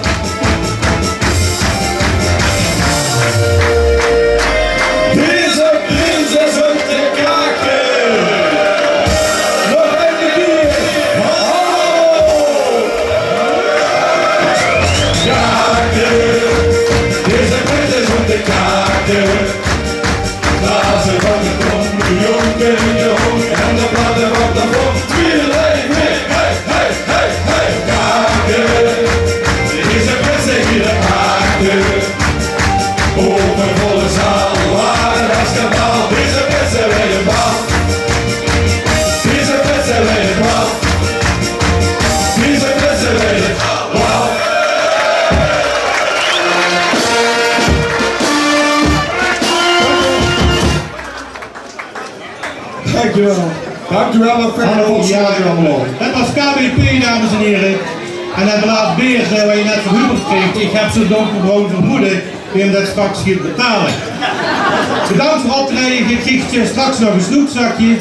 Deze prins is op de kaken. Nog een keer. Kaken. Deze prins is op de kaken. Laat ze wakker komen, de jongen, de honger en de platen van de vond. Hey, hey, hey, hey, hey, hey, kaken. Deze prins heeft hier een kaken. Overvolle zaal, waar een raskabaal, deze prins heeft weer een bal. Deze prins heeft weer een bal. Deze prins heeft weer een bal. Dankjewel. Dankjewel, dat vind ik Hallo, wel ja, allemaal. dat was KBP, dames en heren. En dat laat beer waar je net verhuurd kreeg. Ik heb zo donkerbrood vermoeden, die hem dat straks gaat betalen. Bedankt voor optreden, je krijgt straks nog een snoepzakje.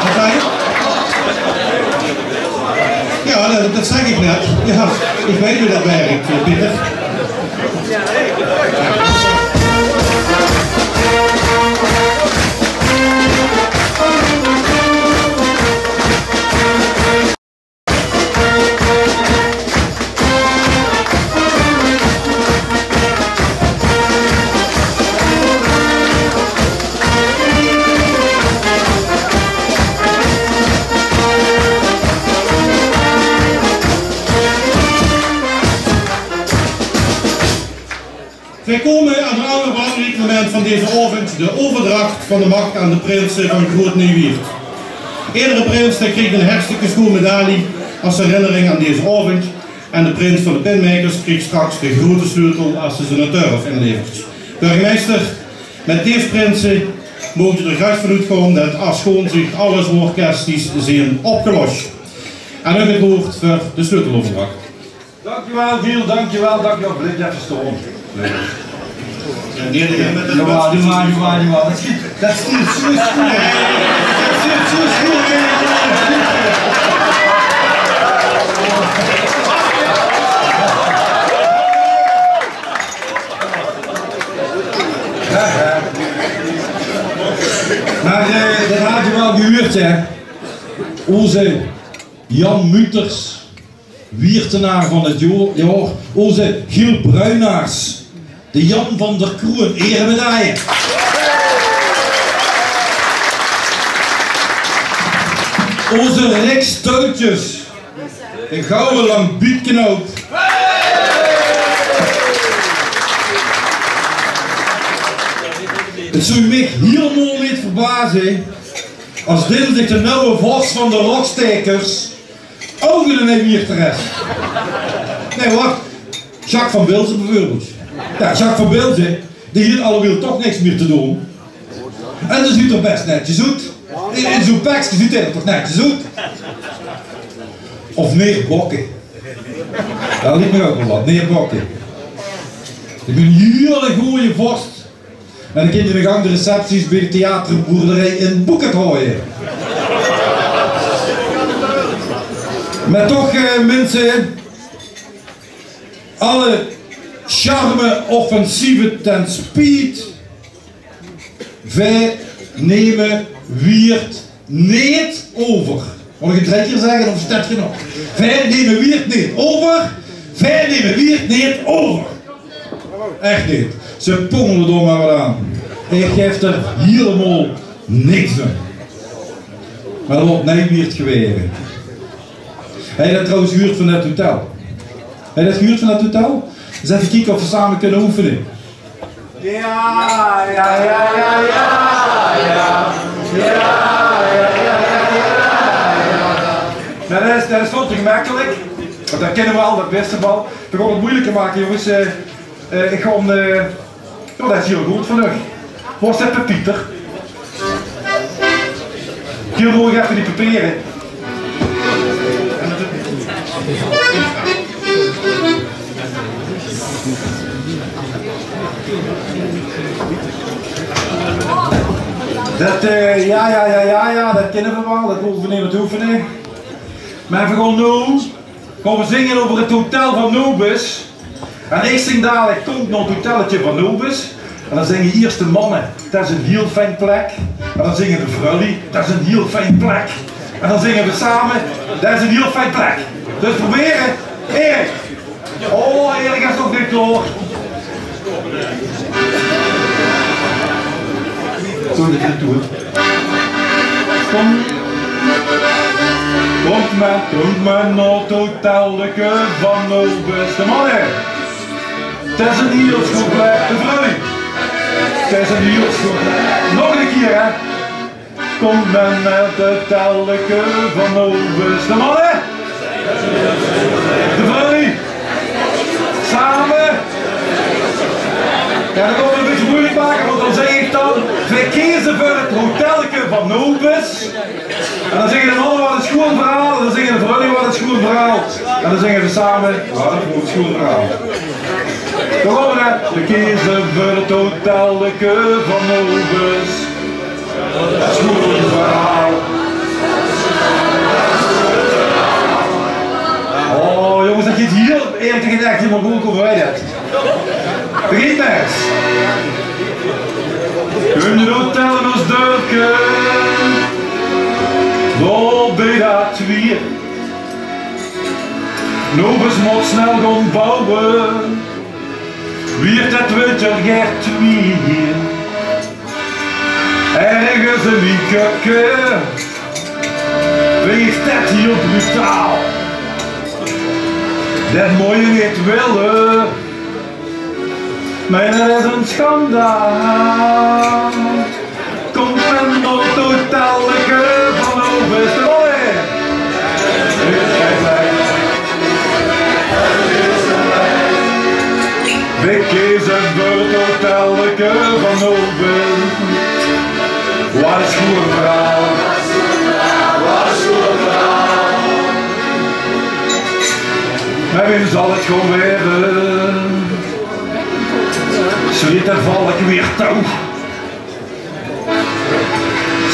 Wat zei je? Ja, dat zeg ik net. Ja, ik weet hoe dat werkt, Pieter. Wij komen aan een ander belangrijk moment van deze avond, de overdracht van de macht aan de prinsen van Groot Nieuwiert. Eerdere prins kreeg een hartstikke schoon medaille als herinnering aan deze avond en de prins van de Pinmakers kreeg straks de grote sleutel als ze zijn turf inlevert. Burgemeester, met deze prinsen mogen er juist vanuit gaan dat als schoon zich alle zware kwesties zijn opgelost. En ook het woord voor de sleuteloverdracht. Dankjewel Giel, dankjewel, Blik even stoom. Nee, met de Jawel. Dat schiet zo goed. Maar dat had je wel gehoord, hè. Onze Jan Munters, Wiertenaar van het jaar, onze Giel Bruinaars, de Jan van der Kroen, eremedaille. Onze Rick Stoutjes, de gouden lambieknoop. Het zou mij helemaal niet verbazen als dit zich de nieuwe vos van de rockstekers ook in een hier terecht. Nee, wacht. Jacques van Bilzen bijvoorbeeld. Ja, Jacques van Bilzen, die hier alweer toch niks meer te doen. En dat ziet er best netjes uit. In zo'n pakje ziet hij er toch netjes uit. Of Neer Bokken. Dat liep me ook wel wat, Neer Bokken. Ik ben een hele goede vorst. En ik in de gang de recepties bij de theaterboerderij in Boekert gooien. Maar toch mensen, alle charme, offensieve ten speed. Wij nemen Wiert niet over. Mag ik het 3 keer zeggen of is dat genoeg? Wij nemen Wiert niet over. Wij nemen Wiert niet over. Echt niet. Ze pongelen er maar wat aan. Ik geef er helemaal niks aan. Maar er wordt niet Wiert geweren. Heb je dat trouwens gehuurd van dat hotel? Heb je dat gehuurd van dat hotel? Dus even kijken of we samen kunnen oefenen. Ja. Dat is veel te gemakkelijk. Want dat kennen we al, dat beste bal. We gaan het moeilijker maken, jongens. Ik ga dat is heel goed vandaag. Waar zit Pieter? Hier moet ik even die papieren. Dat, dat kennen we wel, dat hoeven we niet te oefenen. Maar we gaan we zingen over het hotel van Nobus. En ik zing dadelijk, komt nog het hotelletje van Nobus. En dan zingen eerst de mannen, dat is een heel fijn plek. En dan zingen de vrouwen, dat is een heel fijn plek. En dan zingen we samen, dat is een heel fijn plek. Dus proberen, Erik. Oh, Erik is nog niet klaar. Zo dit het doen. Komt men naar het hotelletje van Nobus. De mannen. Het is een heel goed plek. De vrouw. Het is een heel goed plek. Nog een keer hè. Komt men naar het hotelletje van Nobus. De mannen. De vrouw. Samen. Ja, dan gaan we het een beetje moeilijk maken, want dan zeg ik dan, wij kiezen voor het hotelletje van Nobus. En dan zeggen de mannen wat een schoon verhaal, en dan zeggen de vrouwen wat een schoon verhaal. En dan zeggen we samen, wat een schoon verhaal. Dan gaan we het. We kiezen voor het hotelletje van Nobus. Schoon verhaal. Oh jongens, dat gaat heel eerlijk gezegd helemaal goed over wij dat. Begin maar eens. Een hotel in ons dorpje, daar bij dat weer. Nobus moet snel gaan bouwen, weer dat winter gaat weer. Ergens in die keuken, weegt dat heel brutaal. Dat moet je niet willen. Maar dat is een schandaal. Komt men op het hotelletje van Nobus. We kiezen voor het hotelletje van Nobus. Wat een schoon verhaal. Wat een schoon verhaal. Maar wie zal het gewoon werden? Zweet en val ik weer touw.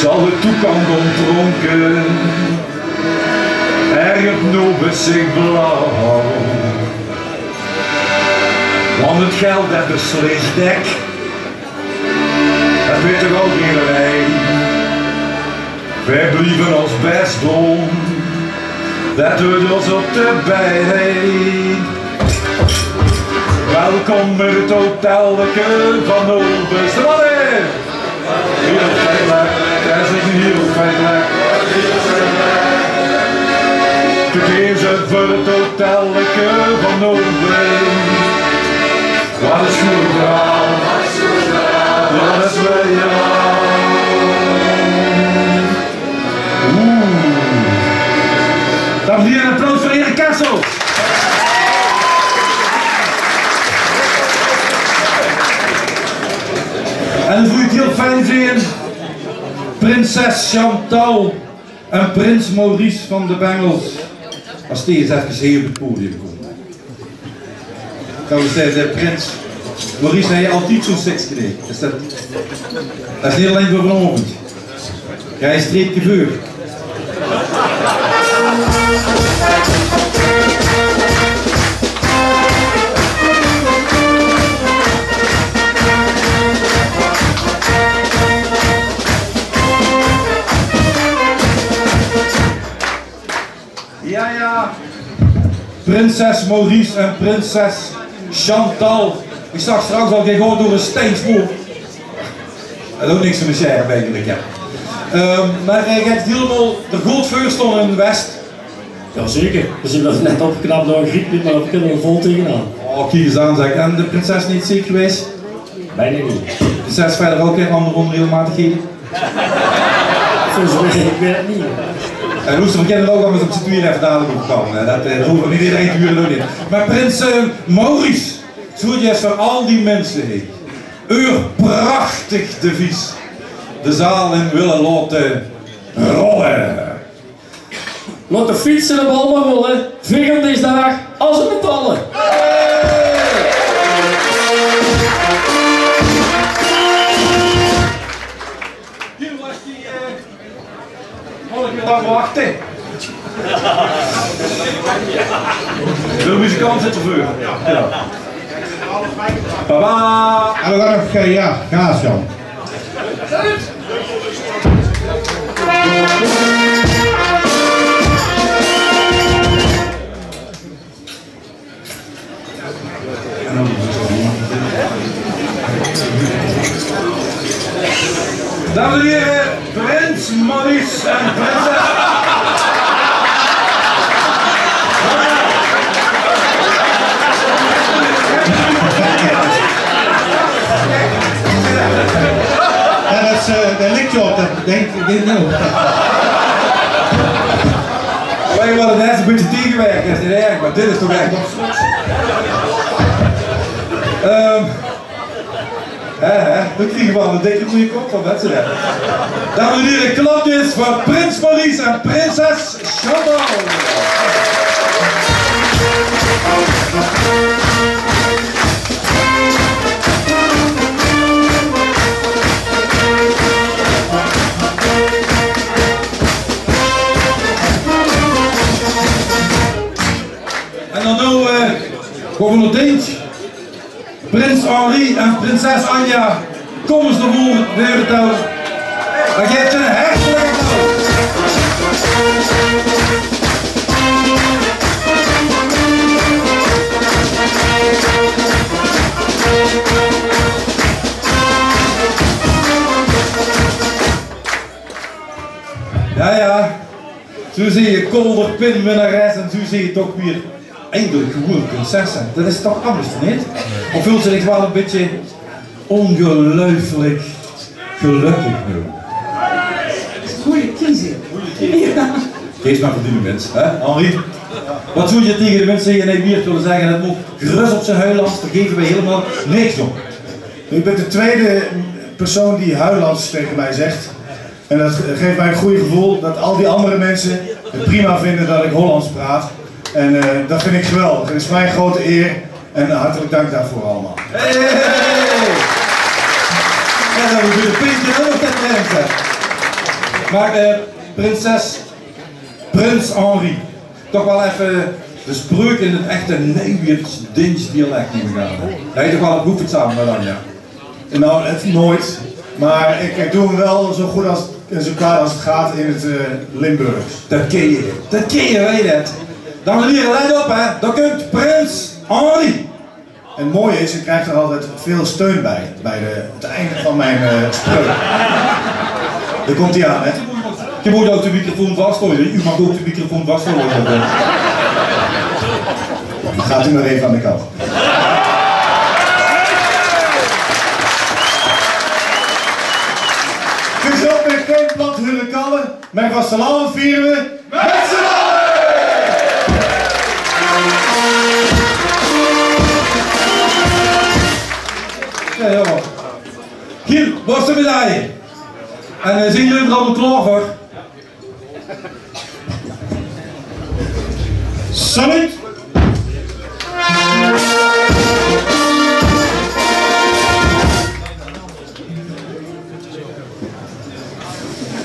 Zal de toegang ontronken, ergert Nobus zich blauw. Want het geld dat beslist dek, dat weet toch ook iedereen. Wij blieven ons best doen, dat doet ons op de been. Welkom in het hotelletje van Nobus. De mannen! Heel fijn plek, dat is een heel fijn plek. Vergeet ze voor het hotelletje van Nobus. Wat een schoon verhaal, wat is bij jou? Dames en heren, een applaus voor Erik Kessel. En dan voel je het heel fijn zien, prinses Chantal en prins Maurice van de Bengels, als die eens even hier op het podium komen. Trouwens, de prins Maurice heeft altijd zo'n seks gekregen. Dat is niet alleen voor vanavond. Jij streep je vuur. ja. Prinses Maurice en prinses Chantal. Ik zag straks al gewoon door een steenspoor. Dat is ook niks van de scherp eigenlijk, ja. Maar hij gaat helemaal de goed voorstaan in West. Jazeker, we zijn dat net opgeknapt door een griep, maar we kunnen er vol tegenaan. Oh, kijk eens aan zeg. En de prinses niet ziek geweest? Bijna niet. De prinses verder ook weer andere onregelmatigheden? Volgens mij, ik weet het niet. En Loester, we kennen ook al met op z'n tweeën even dadelijk opkomen. Dat hoeven we niet iedereen te huren in. Maar prins Maurice, zoet je eens van al die mensen heen. Uw prachtig devies. De zaal in willen laten rollen. Laat de fietsen en bal maar rollen. Veer deze dag als een metallen. Hier was die lang wachten. De muzikant zit ervoor. Ja. Baba. En we gaan nog, ja, gaas Jan. Dames en heren, prins Maurice en prinses. Ja, dat ligt je op, dat denk ik nou. Wij willen net een beetje tegenwerken, dat is niet erg, maar dit is toch echt nog we kriegen wel een dikke goede kop van mensen. Dames en heren, klapjes voor prins Maurice en prinses Chantal. En dan nu gewoon nog eentje. Prins Henri en prinses Anja, kom eens naar voren, de touw. Dan geeft je een hartelijk applaus. Ja, zo zie je kolder pinwinnares en zo zie je toch weer eindelijk gewoon prinsessen. Dat is toch anders, niet? Of voelt ze zich wel een beetje ongelooflijk gelukkig nu? Goeie kiezen. Ja. Geef maar voor die mensen, hè, Henri? Wat zou je tegen de mensen die je niet willen zeggen? Dat moet gerust op zijn huilans, daar geven wij helemaal niks op. Ik ben de tweede persoon die huilans tegen mij zegt. En dat geeft mij een goede gevoel dat al die andere mensen het prima vinden dat ik Hollands praat. En dat vind ik geweldig. Het is mij een grote eer en hartelijk dank daarvoor allemaal. Hey! Ja, dan moet je de pintje ook dat mensen. Maar prins Henri, toch wel even de spreuk in het echte Nederlands dialect moeten gaan. Dat je toch wel een goed samen met Anja? Nou, het nooit. Maar ik doe hem wel zo goed als zo klaar als het gaat in het Limburgs. Dat ken je, weet je het. Dames en heren, let op hè, daar komt prins Henri. En het mooie is, ik krijg er altijd veel steun bij het einde van mijn spreuk. Daar komt hij aan, hè. Je moet ook de microfoon vasthouden, u mag ook de microfoon vasthouden. Dan gaat u maar even aan de kant. Dus op met geen plat hurrikallen, mijn vasteland vieren we met z'n allen! Ja, jongen. Giel, waar is de medaille? En zijn jullie er allemaal klaar voor? Salut!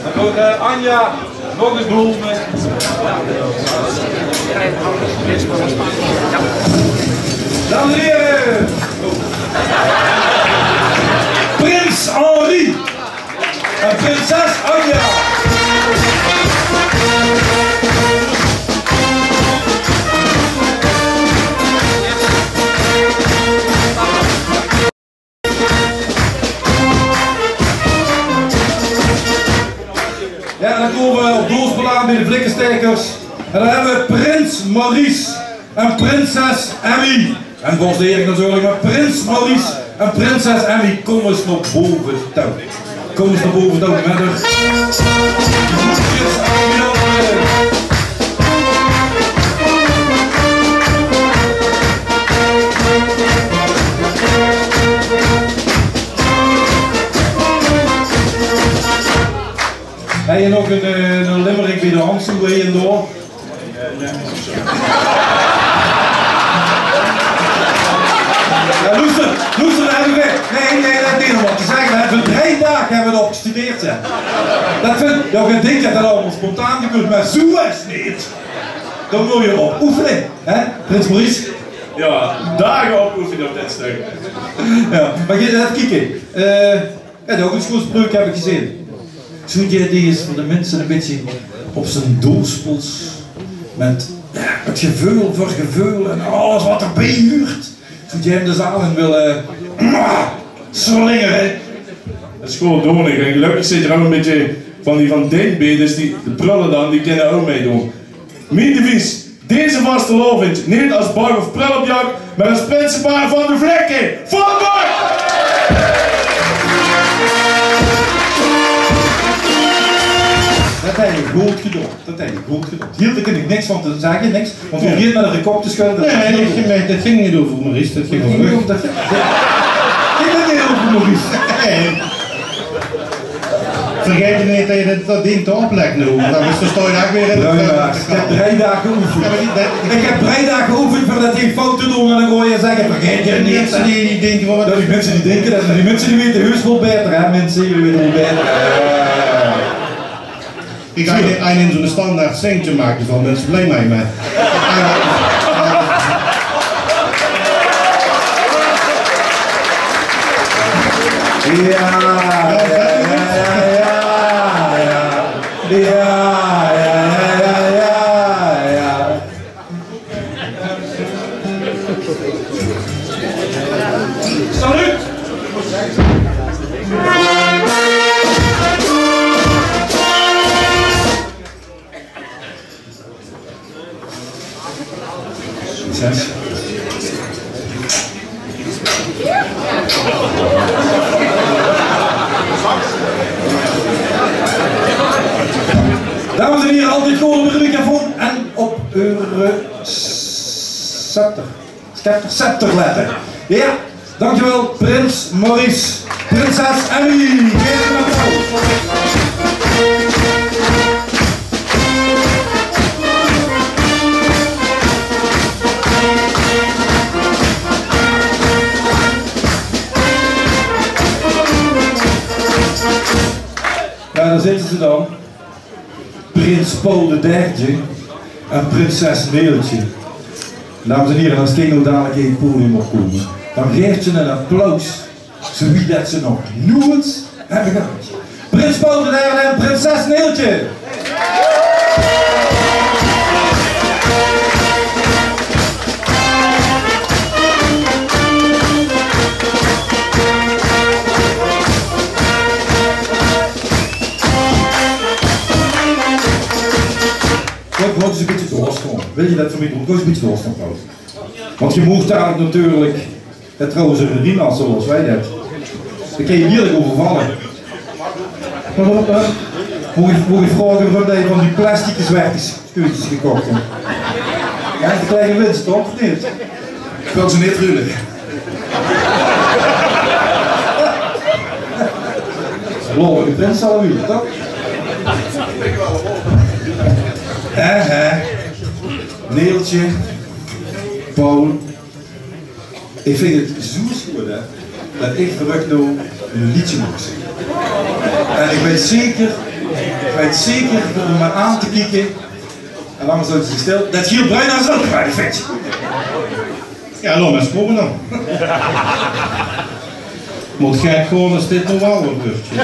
Dan komt Anja nog eens bloemen. Dames en heren! Prins Henri en prinses Anja! Maurice en prinses Emmy. En voor de heren natuurlijk, maar prins Maurice en prinses Emmy, kom eens naar boven touw. Kom eens naar boven touw met haar. Heb je nog een limerick bij de hand zo bij en door? Ja, luister, hebben we. Nee, dat is nog wat te zeggen. We hebben 3 dagen hebben we erop gestudeerd. Hè. Dat vind ik denk dat dat allemaal spontaan gebeurt, maar zo is het niet. Dan moet je op oefenen, hè, Prins Maurice? Ja, dagen op oefenen op dit stuk. Ja, maar ga je even kijken. Ja, de hogeschoolspreuk heb ik gezien. Zo'n idee is voor de mensen een beetje op zijn doospols met geveul voor geveul en alles wat erbij huurt. Zodat je hem de zaal in wil slingeren. Dat is gewoon donig en gelukkig zit er ook een beetje van die van denkbedes, die de prullen dan, die kunnen ook meedoen. Mijn devies, deze vaste lovend, niet als bag of prul op jak, maar als prinsenpaar van de vlekken. Van bak! Dat heb je goed gedaan. Hier kan ik niks van te zeggen, niks. Want we hier met een kop te schudden. Nee, dat ging niet over Maurice, dat ging over Ik ben niet over Maurice. Vergeet je niet dat je dat ding te opleggen nu, want dan sta je daar weer in de Ik heb 3 dagen geoefend. Ik heb 3 dagen geoefend voordat hij fout te doen en dan gooi je zeggen, vergeet je niet. Mensen die denken van... Die mensen die denken dat, die mensen die weten heus wel beter, hè mensen, jullie weten wel beter. Ik ga een in zo'n standaard zingtje maken, van mensen blij mee met. Salut! Succes. Dames en heren, altijd gewoon op de microfoon en op uw scepter letten. Ja, dankjewel Prins Maurice, prinses Emmy. Geef een applaus. Ja, daar zitten ze dan. Prins Paul III en prinses Neeltje. Dames en heren, als Kino dadelijk in het podium opkomen, dan geeft ze een applaus, zo wie dat ze nog nooit hebben gehad. Prins Paul III en prinses Neeltje. Houd eens een beetje doorstaan. Wil je dat voor mij doen? Houd eens een beetje doorstaan, Paul. Want je moet daar natuurlijk, het trouwens een riem als zoals wij dat. Dan kun je heerlijk overvallen. Moet je vragen waarom je van die plastic zwerfjes gekocht hebt. Ja, de kleine winst toch? Of niet? Ik wil ze niet ruilen. Lollige prins zal er weer, toch? Neeltje, Paul, ik vind het zo goed hè, dat ik terug nou een liedje mag zingen. En ik weet zeker door me aan te kijken, en anders zijn ze stil, dat Giel Bruinhuis ook bij die vet. Ja, laat maar eens komen dan. Moet gek gewoon als dit nog wel een burtje.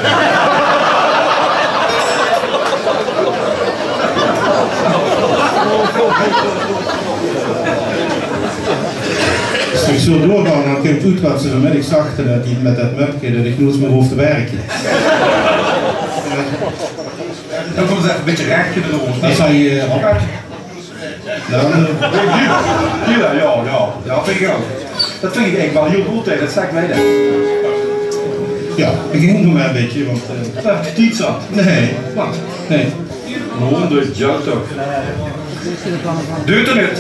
Als ik zo doorgaan, dan komt het wat ze vanmiddag zachten dat hij met dat merkje dat ik nooit meer hoef te werken. Dan komt ze even een beetje rechtje erover. Dat zei Gila, ja, vind ik ook. Dat vind ik wel heel goed tegen, dat zeg ik weten. Ja, ik ging nog maar een beetje, want... Dat heeft je iets aan. Nee. Wat? Nee. Nou, dus ja toch. Duurt er niet.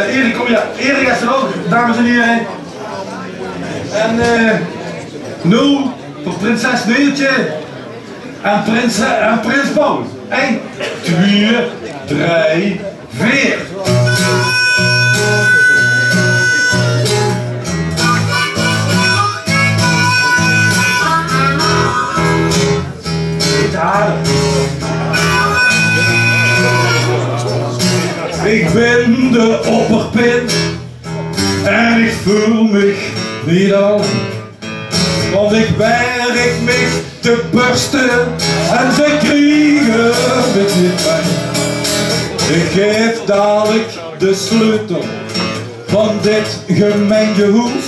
Erik, kom je. Erik is er ook, dames en heren. En nu voor prinses Neeltje en prins Paul. 1, 2, 3, 4. Ik ben de opperpin en ik voel me niet al, want ik werk me te barsten en ze kriegen het niet bij. Ik geef dadelijk de sleutel van dit gemengde hoes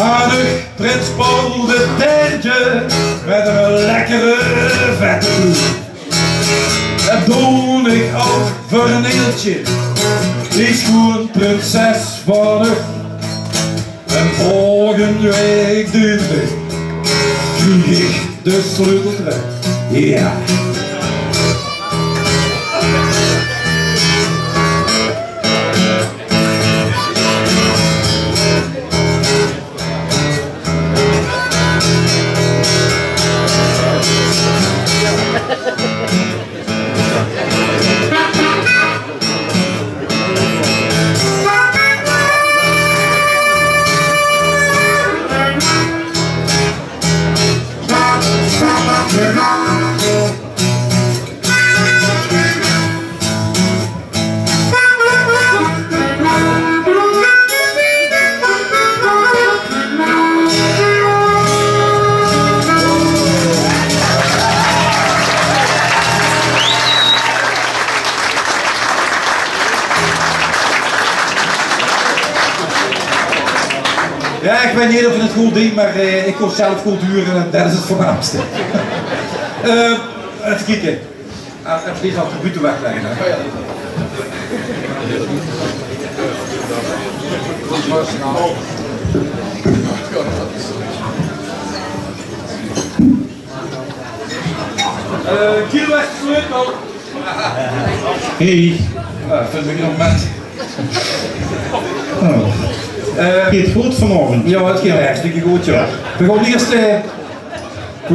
aan de prins Paul III met een lekkere vette bloed. Dat doe ik ook voor een Neeltje, die is gewoon prinses van de. En volgende week dinsdag krijg ik de sleutel terug. Ja. Ja, ik weet niet of je het goed deed, maar ik kon zelf goed huren en dat is het voornaamste. Even kijken. Even deze attributen wegleggen. Hè. Kilo is sleutel. Hey. Vind ik nog met. Gaat goed vanavond? Ja, het gaat hartstikke goed, ja. We gaan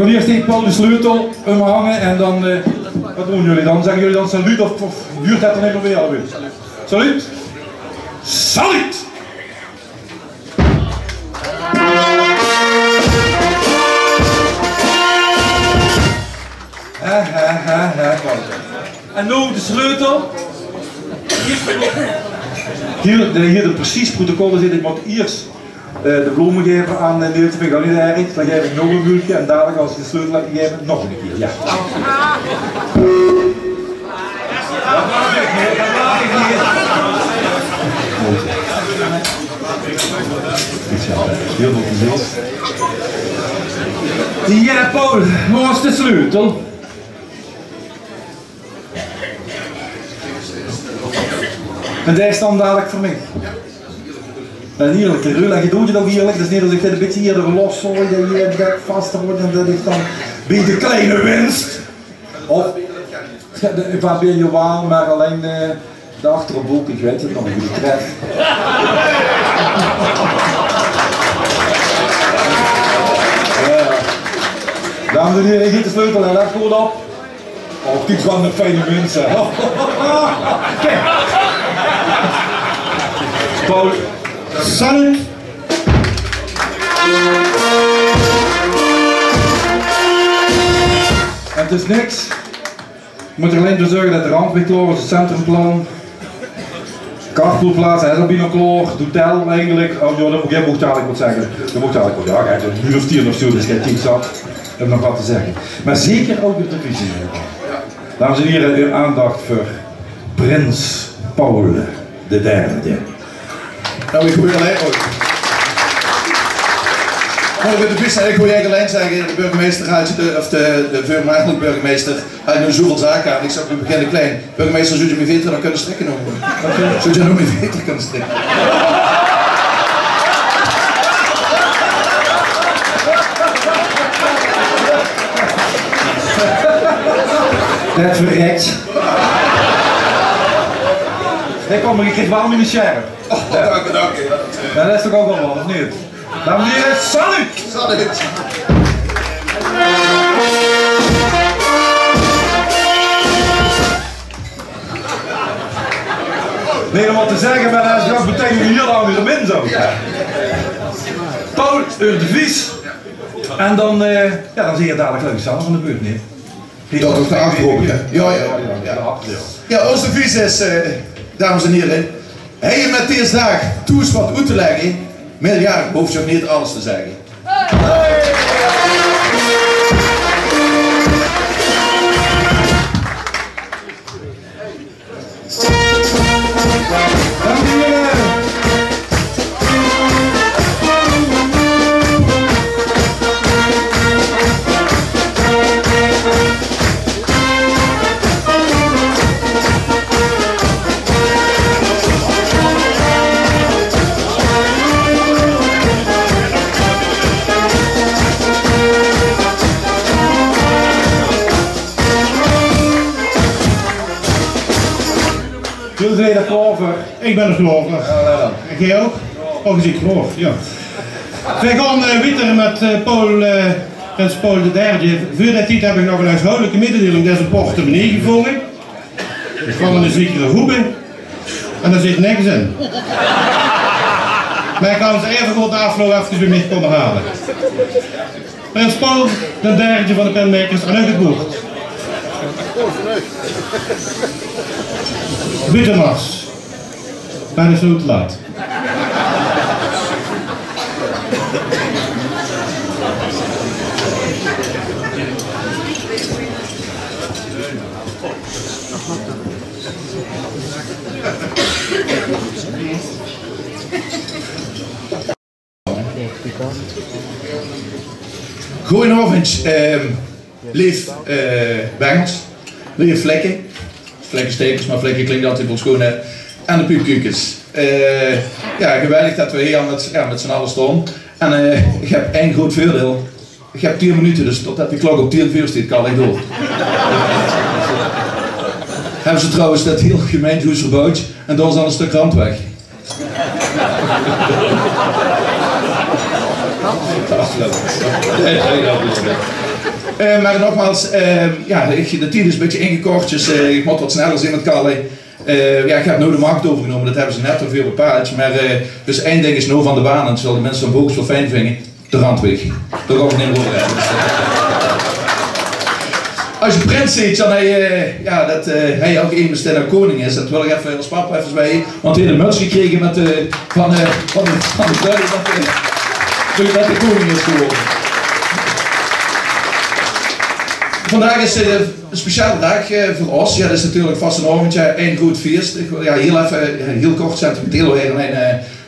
eerst die Paul de sleutel hangen en dan, wat doen jullie dan? Zeggen jullie dan salut of duurt dat dan even weer alweer? Salut! Salut! En nu de sleutel. Hier de precies protocollen zit, ik moet eerst de bloemen geven aan Neeltje, vind ik ook niet erg. Dan geef ik nog een muurtje en dadelijk als ik de sleutel heb gegeven, nog een keer. Ja. Dat laat ik niet, dat laat ik niet. Heel veel plezier. Ja, Paul, waar is de sleutel? En daar is dan dadelijk voor mij. Dat is heerlijke rul. En je doet het ook heerlijk. Dat is niet als ik dit een beetje hier los gooi, dat je dat vaster wordt en dat is dan bij de kleine winst. Of, ik was bij je waal, maar alleen de achterboek, ik weet het nog, hoe de tref. Dames en heren, je giet de sleutel en leg gewoon op. Oh, kijk wat een fijne mensen. Kijk. Paul. Salut! En het is niks. Je moet er alleen voor zorgen dat de randweg klaar is, het centrumplan. Carpoolplaats, Herbino-kloor, hotel eigenlijk. Oh ja, dat moet ik eigenlijk wat zeggen. Dat moet eigenlijk wat, ja, een uur of 10 of zo, dus geen 10 zat. Ik heb nog wat te zeggen. Maar zeker ook de televisie. Dames en heren, uw aandacht voor Prins Paul III. Nou, ik goeie alleen ook. Volgens de vis, ik wil jij alleen zeggen, de burgemeester had of de voormalige burgemeester had nu zoveel zaken aan. Ik zag nu beginnen klein. Burgemeester, zou je me beter dan kunnen strikken noemen? Zou je nog me beter kunnen strikken? Dat verrekt. Nee, kom maar, je krijgt warm in de scherp. Oh, dank je. Ja, dat is toch ook wel wat, of niet? Dames en heren, salut! Salut! Nee, om wat te zeggen, maar dat betekent een heel andere min zo. Ja. Paul de Vries. En dan, dan zie je dadelijk leuk samen van de buurt, niet? Dat ook de achterhoek, hè? Ja, onze Vries is, dames en heren, hij je met deze dag toes wat uit te leggen, maar ja, hoeft je ook niet alles te zeggen. Jullie zijn er klaar voor? Ik ben er klaar voor. En jij ook? Oh, je ziet klaar, ja. Wij gaan witter met Prins Paul III. Voor dat tijd heb ik nog een huishoudelijke mededeling. Dat is een portemonnee gevonden. Van een zekere Hoebe. En daar zit niks in. Maar ik kan ze even goed afloop even weer mee komen halen. Prins Paul III van de penmakers en uit het boord. Wittemars. Bijna zo te laat. Goedenavond, lief Bengels, lief Vlekken. Vlekkenstekens, maar Vlekken klinkt altijd wel schoon, hè. En de piepkukens. Ja, geweldig dat we hier met z'n allen staan. En ik heb één groot voordeel. Ik heb 10 minuten, dus totdat die klok op 10 uur staat, kan ik door. Hebben ze trouwens dat heel gemeentehuis verbouwd en daar is dan een stuk rand weg. Maar nogmaals, ja, de tijd is een beetje ingekort, dus ik moet wat sneller zijn met Kalle. Ja, ik heb nu de markt overgenomen, dat hebben ze net al veel bepaald. Maar dus één ding is nou van de baan, en dat zullen de mensen van Bogus wel fijn vinden, de randweg. Daar gaan we niet over rijden. Als je prins ziet, dan hij ook een bestel koning is, dat wil ik even als papa even bij, want hij heeft een muts gekregen met van de duim dat de koning is geworden. Vandaag is een speciale dag voor ons. Ja, dat is natuurlijk vast een avondje, één goed feest. Ik wil heel kort sentimenteel heen.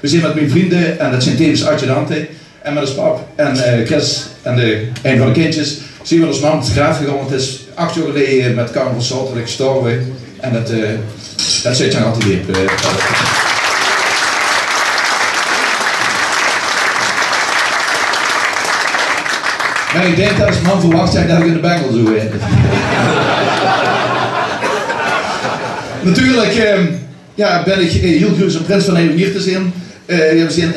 We zijn met mijn vrienden en dat zijn tevens adjudanten. En met ons pap en Chris en een van de kindjes zien we ons man op de graaf gegaan. Het is 8 jaar geleden met carnaval zaterdag gestorven. En dat zit je altijd diep. Maar ik denk dat als man verwacht zijn dat ik in de bengel zou weten. Natuurlijk ben ik heel goed een prins van hier te zien. We zijn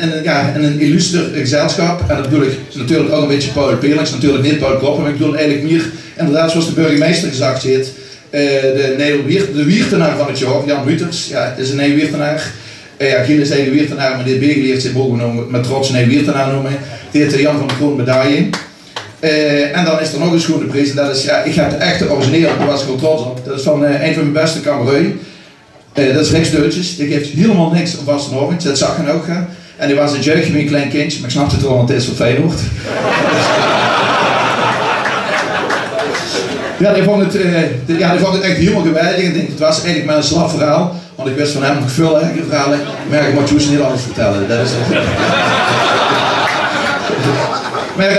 in een illuster gezelschap. En dat bedoel ik natuurlijk ook een beetje Paul Pelings, natuurlijk niet Paul Koppen. Maar ik bedoel eigenlijk meer, inderdaad zoals de burgemeester gezegd heeft. De wiertenaar van het jaar, Jan Mutters, ja, is een nieuwe wiertenaar. Giel is eigen wiertenaar, maar dit B-geleerd zijn mogen we met trots een nieuwe wiertenaar noemen. Die heet Jan van de Kroon Medaille. En dan is er nog een schone prijs en dat is, ja, ik heb de echte origineel, daar was ik wel trots op. Dat is van een van mijn beste kamerui. Dat is Rex Deutsches, die geeft helemaal niks op vastenavond, dat zag je ook. En die was een jeugdje met een klein kindje, maar ik snapte het wel, want het is voor Feyenoord. Ja, die vond het echt helemaal geweldig. Ik denk, het was eigenlijk maar een slap verhaal, want ik wist van hem nog veel erger verhalen, maar ik moet Joes niet alles vertellen. Dat is Maar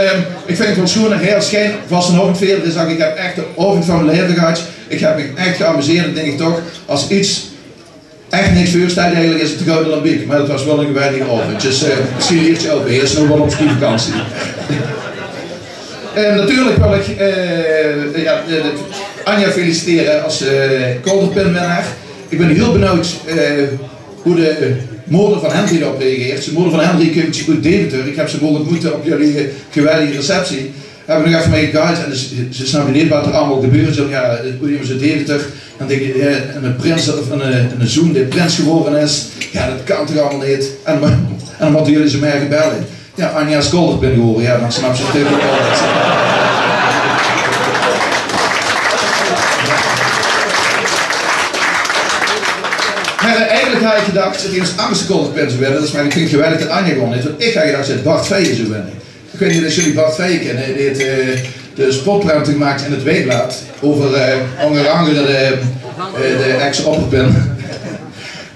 ik vind het wel schoon en heel schijn, vast een hoofd veel. Dus ik heb echt de avond van mijn leven gehad. Ik heb me echt geamuseerd en denk ik toch, als iets echt niks voorstelt, eigenlijk is het de Gouden Lambiek. Maar dat was wel een geweldige avond. Dus misschien leert je ook beheersen nog wel op skivakantie. Natuurlijk wil ik Anja feliciteren als kolderpinwinnaar. Ik ben heel benieuwd hoe de moeder van Henry daarop reageert. De moeder van Henry komt uit Deventer. Ik heb ze mogen ontmoeten op jullie geweldige receptie. Hebben nog even mee gehaald en ze snappen niet wat er allemaal gebeurt. Zo, ja, hoe iemand uit Deventer. Dan denk je, een prins of een zoon die prins geworden is. Ja, dat kan toch allemaal niet. En dan moeten jullie ze mij gebellen. Ja, Anja is kolderpin geworden. Ja, dan snap ze natuurlijk wel dat. Maar eigenlijk had ik gedacht, het is angst kolderpin zou winnen. Maar ik vind het geweldig dat Anja gewonnen heeft. Want ik had gedacht dat Bart Veijen zou winnen. Ik weet niet of jullie Bart Veijen kennen. Die heeft de spotruimte gemaakt in het Weekblad. Over onder andere de ex-opperpin.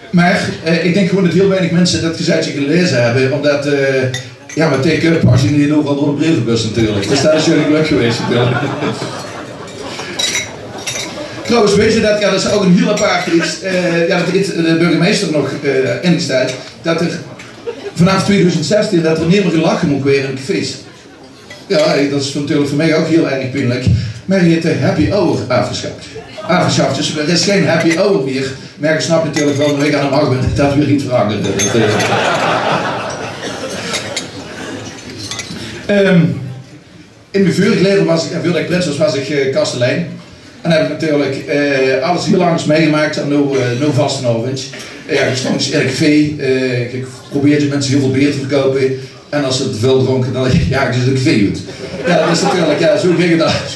Maar ik denk gewoon dat heel weinig mensen dat gezeitje gelezen hebben. Omdat, ja, met take-up als je niet overal door de brievenbus natuurlijk. Dus dat is jullie geluk geweest natuurlijk. Trouwens, weet je dat, ja, dat is ook een heel apart iets. Ja, dat heeft de burgemeester nog ingesteld. Dat er vanaf 2016 dat er niet meer gelachen moet weer in het feest. Ja, dat is natuurlijk voor mij ook heel erg pijnlijk. Maar hij heeft de happy hour afgeschaft. Dus er is geen happy hour meer. Maar je snapt natuurlijk wel, dat ik aan de macht ben, dat weer niet veranderd. In mijn vorige leven voordat ik prins was ik kastelein. En heb ik natuurlijk alles heel lang meegemaakt en nu vastenavond. Ja, ik stond in het café, ik probeerde mensen heel veel bier te verkopen. En als ze te veel dronken, dan ja, ik zit het café uit. Ja, dat is natuurlijk, ja, zo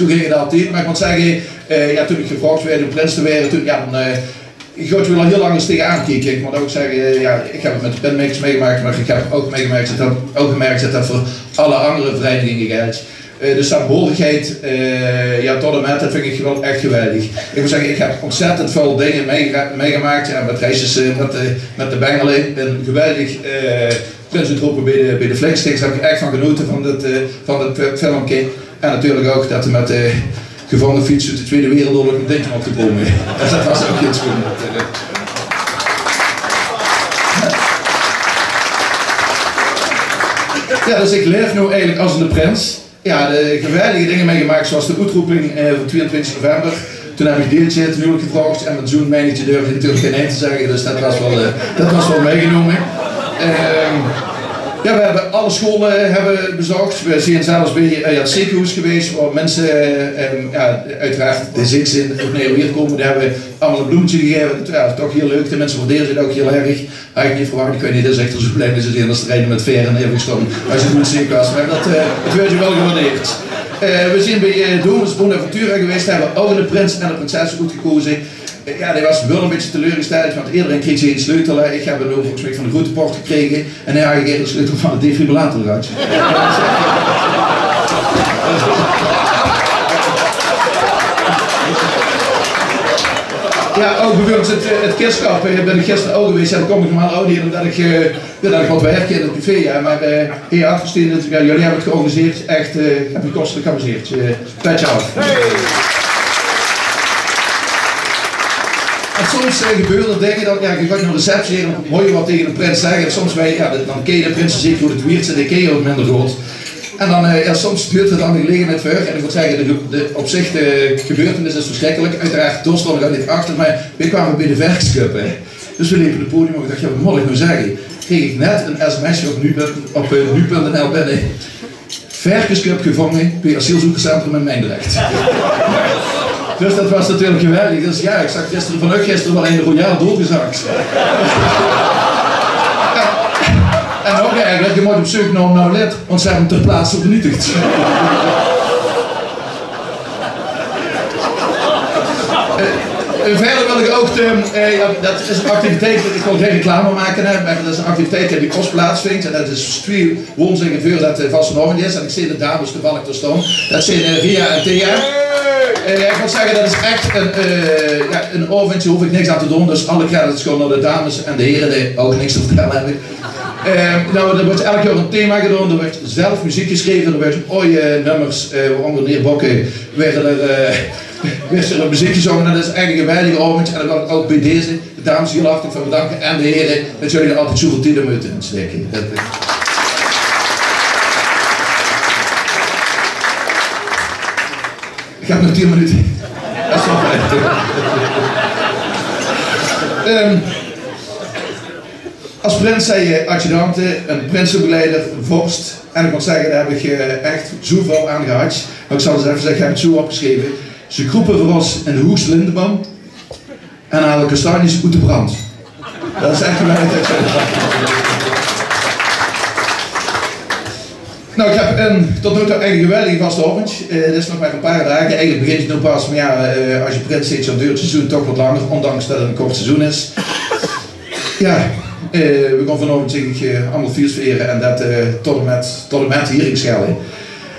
ging het altijd. Maar ik moet zeggen, ja, toen ik gevraagd werd om prins te worden, toen, ja, dan... Ik ga het wel heel lang eens tegenaan kijken. Ik moet ook zeggen, ja, ik heb het met de pinmakers meegemaakt, maar ik heb ook gemerkt dat voor alle andere verenigingen geldt. De saamhorigheid, ja, tot en met, dat vind ik gewoon echt geweldig. Ik moet zeggen, ik heb ontzettend veel dingen meegemaakt. Ja, met reisjes met de Bengelen, een geweldig prinsentroepen bij de Flicksticks. Daar heb ik echt van genoten van dat filmpje. En natuurlijk ook dat we met de gevangen fiets uit de Tweede Wereldoorlog een dingetje op te komen. Dat was ook heel schoon. Ja, dus ik leef nu eigenlijk als een prins. Ja, de geweldige dingen meegemaakt, zoals de uitroeping van 22 november. Toen heb ik deeltje het huwelijk gevraagd en met zo'n meinetje durfde ik natuurlijk geen eind te zeggen, dus dat was wel meegenomen. Ja, we hebben alle scholen bezocht. We zijn zelfs bij het ziekenhuis geweest, waar mensen ja, uiteraard de ziekzin ook naar hier komen. Daar hebben we allemaal een bloemetje gegeven. Ja, dat is toch heel leuk. De mensen waarderen het ook heel erg. Eigenlijk niet verwacht, ik weet niet, dat is echt zo blij dat ze zien als ze rijden met veren en even gestorven. Als je het met ziekenhuis, maar dat werd je wel gewaardeerd. We zijn bij Domus Bonaventura geweest, daar hebben we ook de prins en de prinses goed gekozen. Ja, die was wel een beetje teleurgesteld, want iedereen kreeg ze een sleutel. Ik heb er volgens mij van de groenteport gekregen en hij had de sleutel van de defibrillator gehad. Ja, ook bijvoorbeeld het kerstschap. Ben ik gisteren ook geweest. Ja, dan kom ik normaal ook hier omdat ik wat werk in het privé. Ja, maar hier afgestaan, ja, jullie hebben het georganiseerd. Echt, heb je kostelijk geamuseerd. Petje af. En soms gebeuren er dingen dat, ja, je gaat naar een receptie en dan hoor je wat tegen een prins zeggen. En soms dan ken je de prins zeker hoe het wiert zit, die ken je ook minder goed. En dan, ja, soms gebeurt het dan de gelegenheid voor. En ik moet zeggen, op zich de gebeurtenis is verschrikkelijk. Uiteraard, toen stond ik daar niet achter, maar we kwamen bij de Verkscup. Dus we liepen op het podium en ik dacht, ja, wat moet ik nou zeggen? Kreeg ik net een sms'je op nu.nl binnen. Verkscup gevangen bij asielzoekerscentrum in Mijndrecht. Dus dat was natuurlijk geweldig. Dus ja, ik zag gisteren wel een royaal doodgezakt. En ook eigenlijk, je moet op zoek naar een lid, want ze hebben hem ter plaatse vernietigd. Verder wil ik ook, ja, dat is een activiteit, ik wil geen reclame maken, maar dat is een activiteit die kost plaatsvindt. En dat is 2 woensdagen voor dat vastenavond is. En ik zie de dames toevallig te staan. Dat zijn Ria en Thea. Ik moet zeggen, dat is echt een avondje, hoef ik niks aan te doen. Dus alle credits gewoon naar de dames en de heren die ook niks te vertellen hebben. Nou, er wordt elk jaar een thema gedaan, er wordt zelf muziek geschreven, er wordt mooie nummers, onder meneer Bokke werd er een muziek gezongen en dat is eigenlijk een weilige avond. En dan wil ik ook bij deze de dames heel hartelijk voor bedanken en de heren dat jullie er altijd zoveel tijd in moeten steken. Ik heb nog 10 minuten. Dat is wel fijn. Als prins zei je adjudante, een prinsenbegeleider, een vorst. En ik moet zeggen, daar heb ik echt zoveel aan gehad. Maar ik zal eens even zeggen, ik heb het zo opgeschreven. Ze kroepen voor ons in de hoogste lindenboom en halen kastanjes uit de brand. Dat is echt een weinig. Nou, ik heb tot nu toe eigenlijk een geweldige vaste avond. Het is nog maar een paar dagen. Eigenlijk begint het nog pas, maar ja, als je prins zit, dan duurt het seizoen toch wat langer, ondanks dat het een kort seizoen is. Ja, we gaan vanavond zeg ik allemaal vieren en dat tot en met hier in Schelde.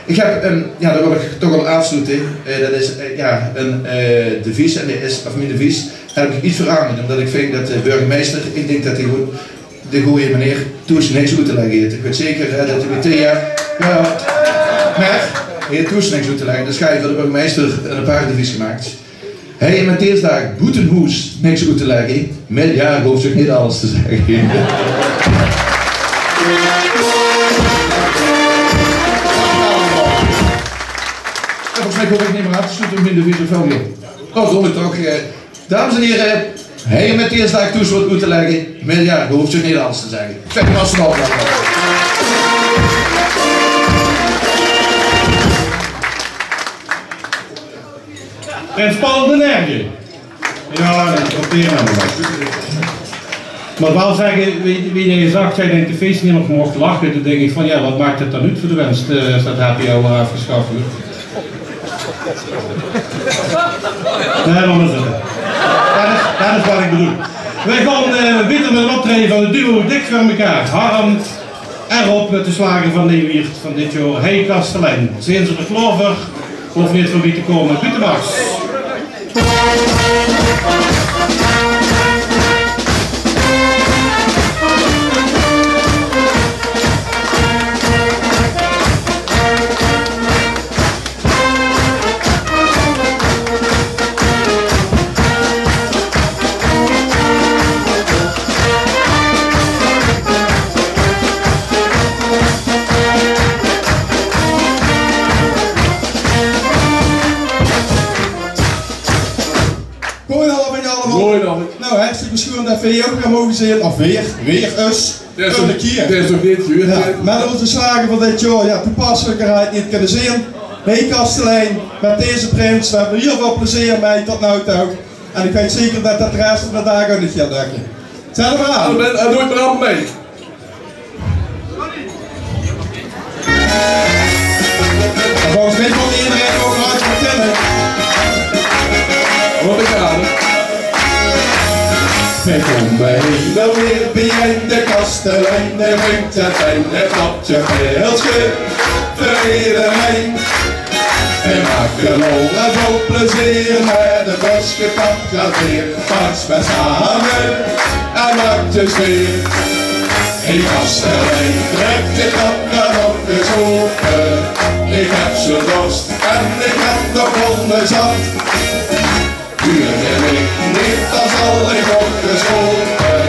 Ik heb ja, daar wil ik toch wel afsluiten. Dat is ja, een devies en dat is, of mijn devies, daar heb ik iets veranderd. Omdat ik vind dat de burgemeester, ik denk dat hij goed, de goede meneer Toes niks uit te leggen heeft. Ik weet zeker dat hij met Thea, ja, maar hij heeft Toes niks uit te leggen. Dus ga je voor de burgemeester een paar devies gemaakt. Hij heeft met deze dag Boetenhoes niks uit te leggen. Met ja, ik hoef zich niet alles te zeggen. Volgens mij kom ik niet meer af te sluiten met de videofolie. Oh, doe ik toch. Dames en heren, hij met deze dag Toes wat uit te leggen. Maar ja, je hoeft zich niet alles te zeggen. Zeg maar snel. En spannende nergen. Ja, dat is ook weer maar wel zeggen, wie je zag, jij denkt de feest niet nog mocht lachen. Dan denk ik van ja, wat maakt het dan uit voor de winst? Dat heb je al afgeschaft. Nee, maar dat is wat ik bedoel. Wij gaan weer met een optreden van de duo Dik voor elkaar. Harm en Rob met de slager van Nieuwiert van dit jaar. Hey Kastelein. Zien ze de Klover, hoeft niet voor wie te komen. Buitenbaks. Nou, hartstikke schoon dat we ook gaan mogen zien, of weer us, dat is ook niet goed. Ja, met onze slagen van dit jaar, ja, toepasselijkheid niet kunnen zien. Hey Kastelein, met deze prins, we hebben heel veel plezier mee tot nu toe. En ik weet zeker dat dat de rest van de dagen niet gaat lukken. Zet hem aan. En doe ik maar allemaal mee. Volgens mij komt iedereen ook uit beginnen. Wat ik aan. Ik kom bij wel weer bij de Kastelein, de winkt het en het klapje veeltje iedereen. En maak je lol en veel plezier met de bus gepakt, gaat weer vast met samen en maakt je sfeer. Hey Kastelein, trek je kappen op de zoeken. Ik heb zo dorst en ik heb de volle zat. Duur heb ik niet, dan zal ik opgeschoten.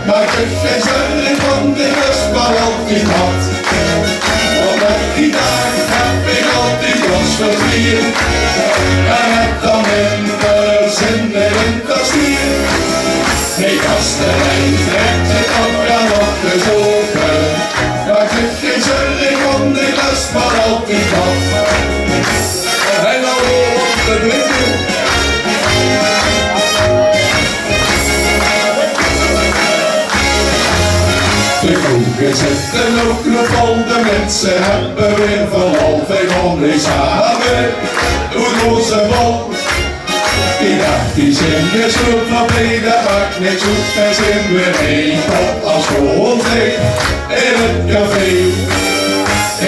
Maar ik heb geen zin van die rust maar altijd had. Want met die dag heb ik altijd ons vervierd. En heb dan minder zin in dat stier. Hey Kastelein, trek je op en opgeschoten. Maar ik heb geen zin van die rust maar altijd had. Hij nou op de drinken. De kroegen zitten ook nog vol, de mensen hebben weer van half en om die samen. Hoe doen ze vol? Die dag die zin weer sloep van brede, maakt niks goed en zin weer één pot als gewoon zich in het café.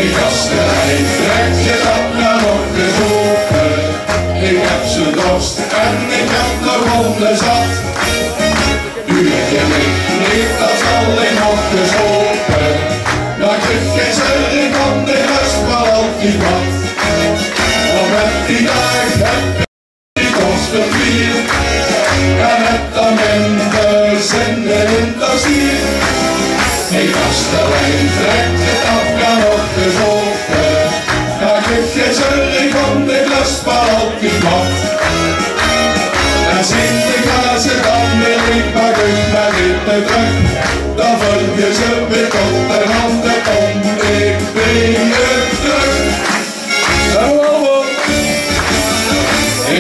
Ik Kastelein, trek je dat naar nog gezopen. Ik heb zo dorst en ik heb nog honden zat. Uurtje ik niet, dat zal ik nog geschoten. die dag heb ik kosten vier. En heb dan minder zin in te zien. Ik kastelein trekt het af, kan op gezopen. Maar ik geen zeuring, want ik lust maar altijd wat. En Sinterklaas dan wil ik maar uit mijn witte terug. Dan vul je ze weer tot de handen, kom ik weer terug.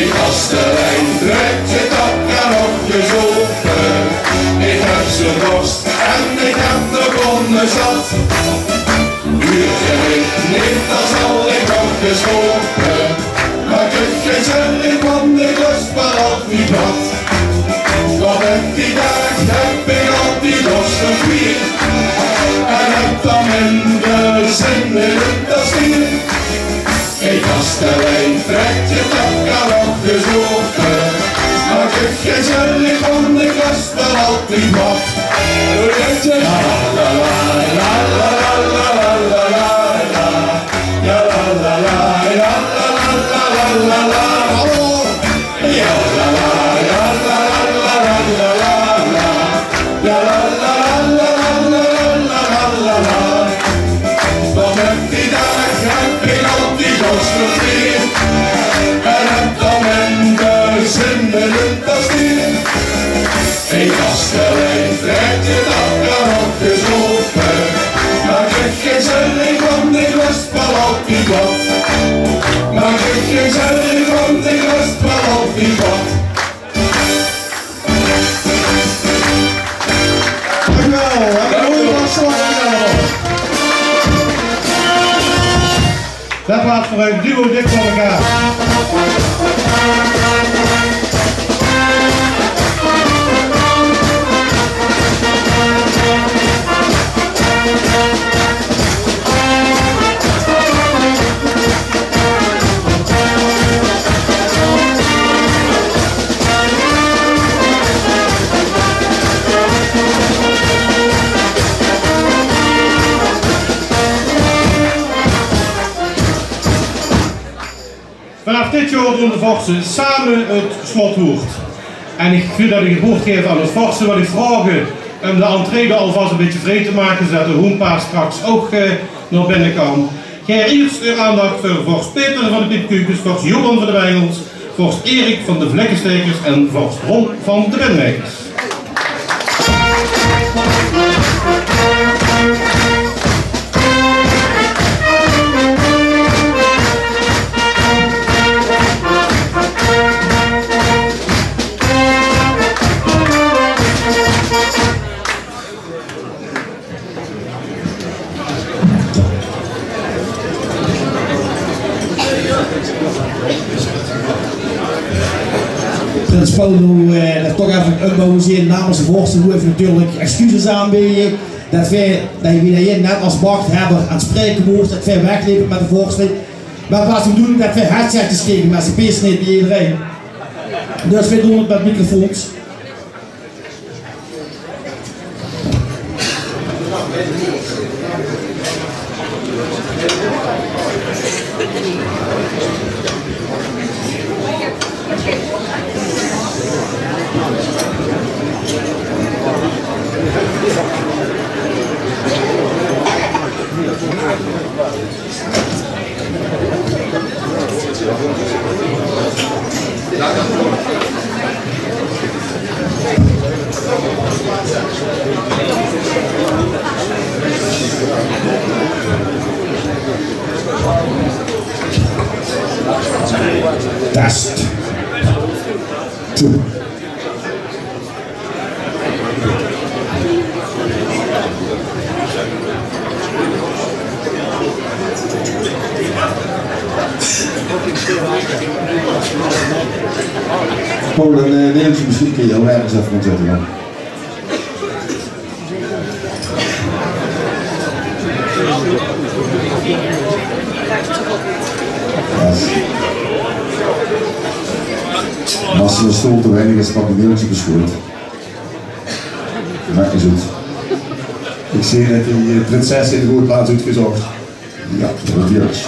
Ik kastelein trekt het af, kan op gezopen. Ik heb ze dorst en ik heb de bonnen zat. Uurtje ik niet, dan zal ik ook geschopen. Maar ik heb geen zin in, want ik lust maar altijd wat. Want op die dag heb ik altijd dorst en vier. En heb dan minder zin in het stier. Ik kastelein trekt je tak, kan ook gezopen. Maar ik heb geen zin in, want ik lust maar altijd wat. La la la la la la la la la la la. Ja la la la ja la la la la la la. Ja la la ja la la la la la la la. Ja la la la la la la la la la. Want op die dag heb ik altijd dorst en vier. En heb dan minder zin in het stier. Ik kastelein trekt je tak, kan ook gezopen. Maar ik heb geen zin in, want ik lust wel altijd wat. Maar ik heb geen zin in, want ik lust wel altijd wat. Dankjewel, dat was voor een duo dik voor elkaar. Vanaf dit jaar doen de Vorsten samen het slot Hoert. En ik vind dat ik het woord geef aan het Vorsten, wat ik vragen om de entree alvast een beetje vrij te maken, zodat de hoenpaas straks ook naar binnen kan. Gij eerst uw aandacht voor vorst Peter van de Piepkukens, vorst Johan van de Wijngels, vorst Erik van de Vlekkenstekers en vorst Ron van de Benwijkers. Prins Paulo toch even uitbouwen namens de Vorsten hoe even natuurlijk excuses aanbieden dat wij hier net als machthebber aan het spreken moesten, dat wij weglepen met de Vorsten. Maar wat we doen, dat wij headsets kregen met z'n pees niet bij iedereen. Dus wij doen het met microfoons. Test. 2. Paul, dan neem je misschien kun je heel ergens even gaan zetten. Man. Als er een stoel te weinig is, pak ik Nederlandse beschoord. Maar is goed. Ik zie dat die prinses in de goede plaats uitgezocht. Ja, dat is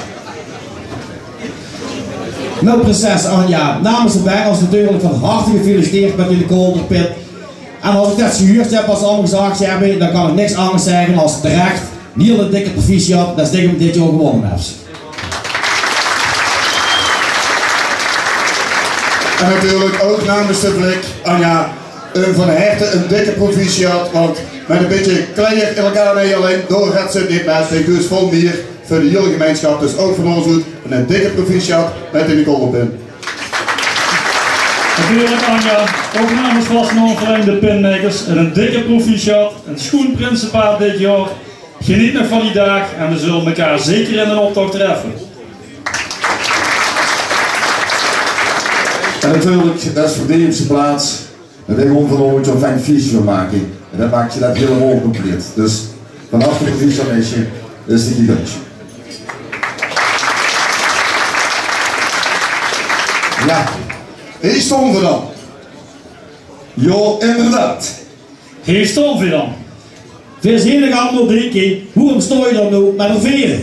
Nou, prinses Anja, namens de Bengels natuurlijk van harte gefeliciteerd met jullie Kolderpit. En als ik dat gehuurd heb, als ze allemaal gezegd hebben, dan kan ik niks anders zeggen als terecht. Niet een dikke proficiat, dat is dik om dit jaar gewonnen hebt. En natuurlijk ook namens de blik, Anja, van harte een dikke proficiat, want met een beetje kleiner in elkaar mee alleen, door gaat ze het niet best. Dus vol meer voor de hele gemeenschap, dus ook van ons goed, een dikke proficiat met in de Kolderpin. Natuurlijk Anja, ook namens Vastenoordvereniging de Pinmakers en een dikke proficiat, een schoenprinsenpaard dit jaar. Geniet nog van die dag en we zullen elkaar zeker in een optocht treffen. En natuurlijk, dat is voor de eerste plaats. We willen gewoon van ooit zo'n fijn feestje van maken. En dan maak je dat helemaal compleet. Dus vanaf de proficiatmeisje is het gigantje. Ja, hier stonden we dan. Ja, inderdaad. Hier stonden we dan. Verzin allemaal denken, hoe sta je dan nou met een veren?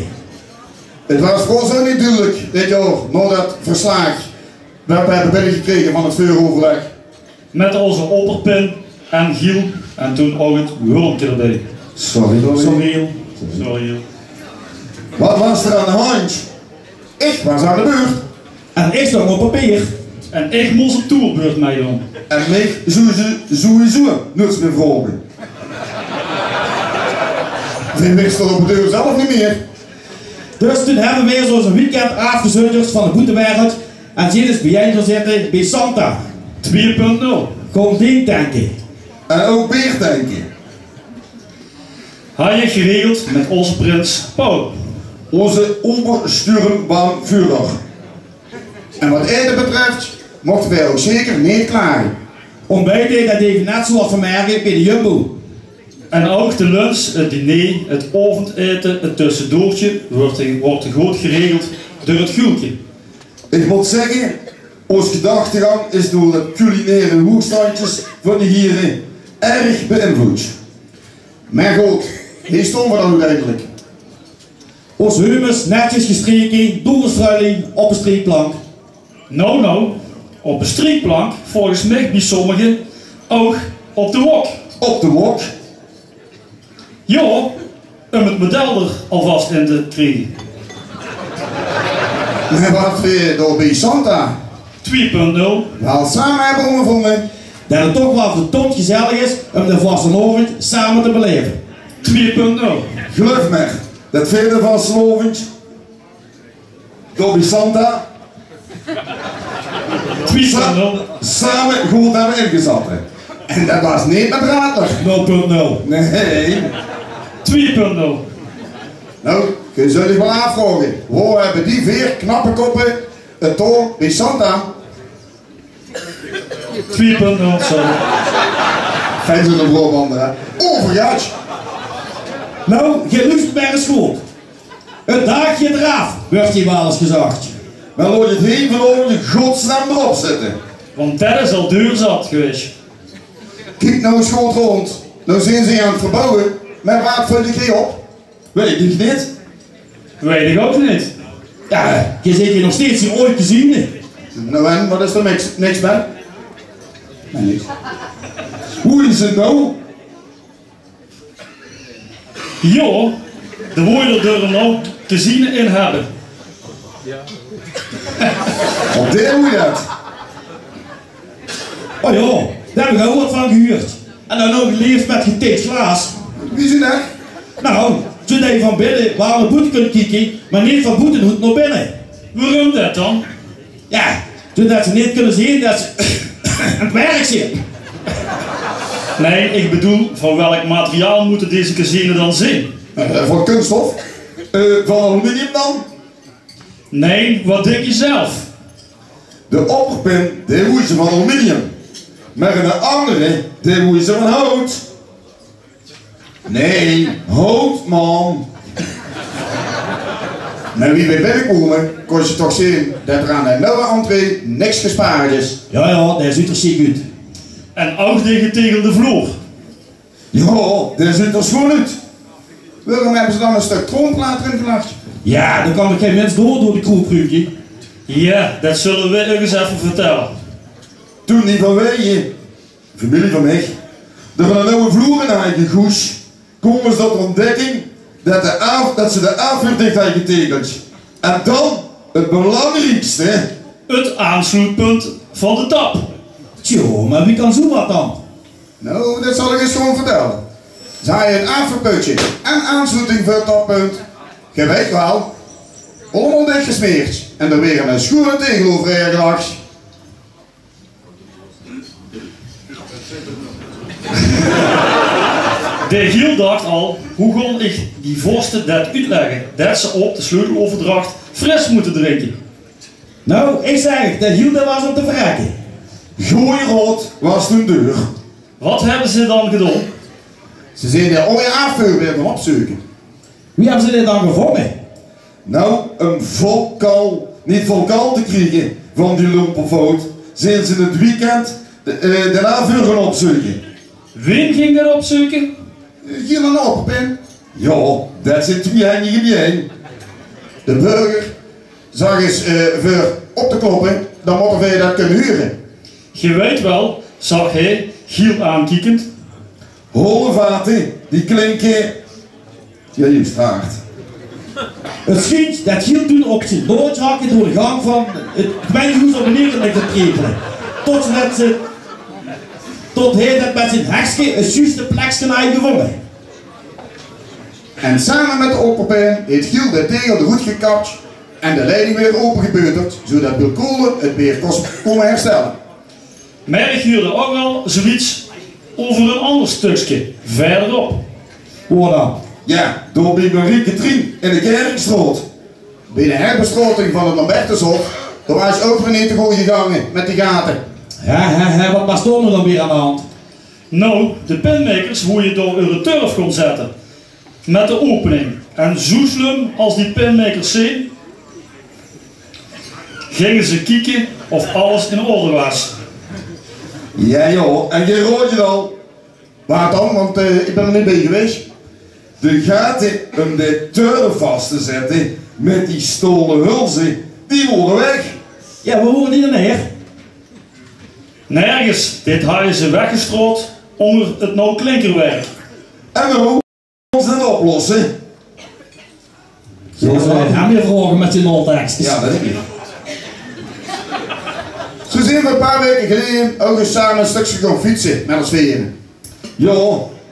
Het was voor zo niet duidelijk dit jaar, na dat verslag dat we hebben binnengekregen van het vuuroverleg. Met onze opperpin en Giel en toen ook het hulpje erbij. Sorry. Wat was er aan de hand? Ik was aan de beurt. En ik stond op papier. En ik moest een toerbeurt meedoen. En mij sowieso niets meer vragen. Die wist er op de deur zelf niet meer. Dus toen hebben we weer zo'n weekend afgezonderd van de boetewereld. En zien is bij jij gaan zitten bij Santa. 2.0. Gewoon ding tanken. En ook beer tanken. Had je geregeld met onze prins Paul. Onze Obersturmbannführer. En wat eten betreft, mochten wij ook zeker niet klagen. Ontbijten, dat even net zoals van mij bij de Jumbo. En ook de lunch, het diner, het avondeten, het tussendoortje wordt goed geregeld door het Gieltje. Ik moet zeggen, ons gedachtegang is door de culinaire hoekstandjes van de heren erg beïnvloed. Maar goed, hier stonden we dan uiteindelijk. Ons humus netjes gestreken, door een struiling op een streekplank. Nou, op een streekplank, volgens mij bij sommigen ook op de wok. Op de wok? Ja, om het model er alvast in te krijgen. En wat weer door bij Santa 2.0 wel samen hebben ondervonden dat het toch wel verdomd gezellig is om de vastenavond samen te beleven. 2.0 Geloof me, dat vierde vastenavond door bij Santa 2.0 samen goed hebben ingezet. En dat was niet met Radler. 0.0 Nee. 2.0 Nou, je zult je wel afvragen. Waar hebben die 4 knappe koppen het door bij Santa? 2.0 sorry. Fijn zo'n broorbanden, hè? Overgaat. Nou, je luistert bij een school. Het dagje eraf, wordt hier wel eens gezegd. Maar laat je het heen van over je godsnaam erop zetten. Want dat is al duur zat geweest. Kijk nou eens goed rond. Nou zijn ze aan het verbouwen. Maar waar vul ik hier op? Weet ik niet. Weet ik ook niet. Ja, je zit hier nog steeds in ooit te zien. Nou en, wat is er niks bij? Nee, niks. Hoe is het nou? Jo, de woorden er nou te zien in hebben. Op dit hoe je dat? Oh ja, daar heb ik ook wat van gehuurd. En dan ook geleefd met getikt glaas. Wie is dat? Nou, zodat je van binnen waar we boete kunt kijken, maar niet van boetenhoed naar binnen. Waarom dat dan? Ja, zodat ze niet kunnen zien dat ze aan het werk zijn. Nee, ik bedoel, van welk materiaal moeten deze casino dan zijn? Van kunststof? Van aluminium dan? Nee, wat denk je zelf? De opperpin, die hoeien ze van aluminium. Maar de andere, die hoeien ze van hout. Nee, hout man. Nou, wie bij binnenkomen, kon je toch zien dat er aan de nieuwe entree niks gespaard is. Ja, dat ziet er ziek uit. En ook tegen de vloer. Ja, dat ziet er schoon uit. Waarom hebben ze dan een stuk troonplaat erin gelegd? Ja, dan kan er geen mens door de kroegpruikje. Ja, dat zullen we eens even vertellen. Toen die van wij, familie van mij, er van een oude vloer in eigen goes, komen ze tot ontdekking dat ze de afvuur dicht hebben getekend. En dan, het belangrijkste, het aansluitpunt van de tap. Tjoh, maar wie kan zo wat dan? Nou, dat zal ik eens gewoon vertellen. Zij een afvuurputje en aansluiting voor het tappunt. Je weet wel, allemaal dichtgesmeerd. En er weer een schoenen tegenover ergens. De Giel dacht al, hoe kon ik die vorsten dat uitleggen, dat ze op de sleuteloverdracht fris moeten drinken. Nou, ik zeg, de Giel dat was om te verrekken. Gooi rood was toen deur. Wat hebben ze dan gedaan? Ze zijn de oude afvuur weer gaan opzoeken. Wie hebben ze dit dan gevonden? Nou, een niet volkal te krijgen van die lumpenfout, zijn ze het weekend de afvuur gaan opzoeken. Wie ging er opzoeken? Giel en Oppenpin. Ja, dat zijn twee handige bijeen. De burger zag eens voor op te kloppen, dan moeten wij dat kunnen huren. Je weet wel, zag hij, Giel aankijkend. Holle vaten, die klinken, ja juist hard. Het schijnt dat Giel toen op zijn doodhakken door de gang van het gemeentehuis op beneden ligt te kriepelen. Tot hij dat met zijn hekske een juiste plekje had gevonden. En samen met de Oppenpin heeft Giel de tegel de hoed gekapt en de leiding weer opengebeuterd, zodat Bill Kolen het weer kon herstellen. Merk jullie ook wel zoiets over een ander stukje verderop? Hoe dan? Ja, door bij Marieke Trien in de Kerkstraat. Bij de herbestroting van het Lambertushof, daar was ook weer niet te goed gegangen met die gaten. Wat was er dan weer aan de hand? Nou, de pinmakers hoe je door een turf kon zetten. Met de opening. En zo slim als die pinmakers zijn, gingen ze kijken of alles in orde was. Ja joh, en je hoort je al. Waar dan? Want ik ben er niet bij geweest. De gaten om de turf vast te zetten met die stolen hulzen, die worden weg. Ja, waar horen die dan neer? Nergens. Dit hadden ze weggestrooid onder het nou klinkerwerk. En hoe ons dat oplossen? Zo gaan we vragen met die nultekst. Ja, dat denk ik. Zo zijn we een paar weken geleden ook eens samen een stukje gaan fietsen met ons tweeën. Ja,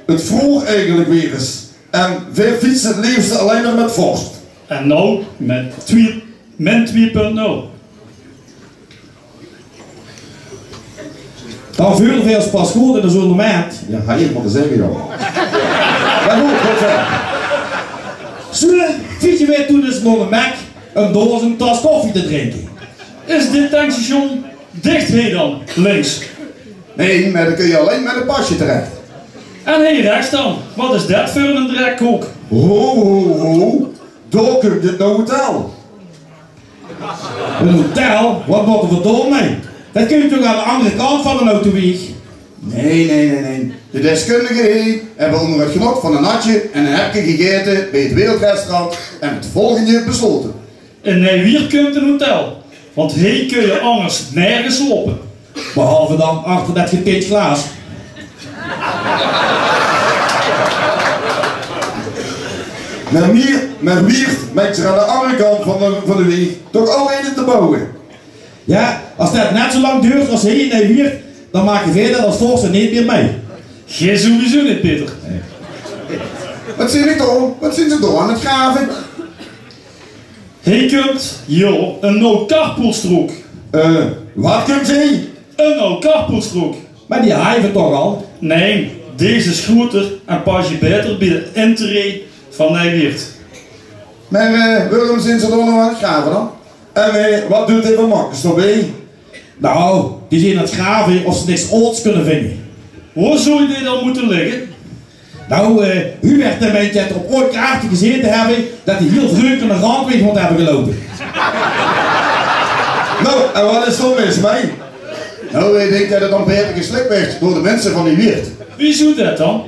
het vroeg eigenlijk weer eens. En wij fietsen het liefst alleen nog met vorst. En nou met min 2.0. Dan vuren we ons pas goed in de zondagmaand. Ja, ga je moeten zeggen joh. Maar goed, goed verder. Zo fiets je weer toen eens naar de Mac een doos een tas koffie te drinken. Is dit tankstation dicht hier dan, links? Nee, maar dan kun je alleen met een pasje terecht. En hier rechts dan, wat is dat voor een drekkoek? Ho, daar komt het nou hotel. Een hotel? Wat moeten we door mee? Dat kun je toch aan de andere kant van de autoweg? Nee. De deskundigen hebben onder het genot van een natje en een hapje gegeten bij het wereldrestaurant en het volgende besloten. En nee, hier komt een hotel. Want hier kun je anders nergens lopen. Behalve dan achter dat getint glaas. Maar Wiert maakt er aan de andere kant van de weg toch al een te bouwen. Ja, als dat net zo lang duurt als hier in Wiert, dan maak je verder als voorste niet meer mee. Geen sowieso niet, Peter. Nee. Wat zie ik toch? Wat zien ze toch aan het graven? Hier komt, joh, een no-carpoolstrook. Wat komt hij? Een no-carpoolstrook. Maar die hebben toch al? Nee, deze is groter en pas je beter bij de entree van Nijweert. Maar waarom zijn ze toch nog aan het graven dan? En wat doet even Marcus erbij? Nou, die zijn aan het graven of ze niks ouds kunnen vinden. Hoe zou je dit dan moeten liggen? Nou, u werd een beetje op ooit kaartje gezeten hebben dat hij heel vreugd aan de randweg moet hebben gelopen. Nou, en wat is er mis mee? Nou, ik denk dat het dan beter geslikt werd door de mensen van die Wiert. Wie zou dat dan?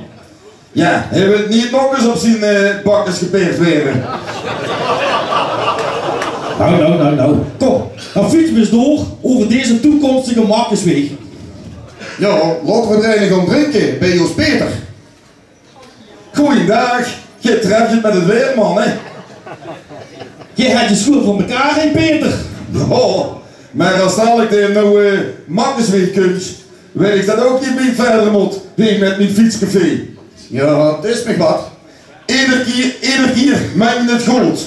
Ja, hij wil niet nog eens op zijn bakkers gepeerd werden. Nou. Kom, dan fietsen we eens door over deze toekomstige Marcusweg. Ja, laten we er eigenlijk gaan drinken bij Jos Peter. Goeiedag, je treft het met het weer, man, hè? Je hebt je schoen voor elkaar, hè, Peter? Ja, maar als dadelijk de nou Marcusweg kunt, weet ik dat ook niet meer verder moet, heen met mijn fietscafé. Ja, dat is me wat. Ieder keer mengen het goed.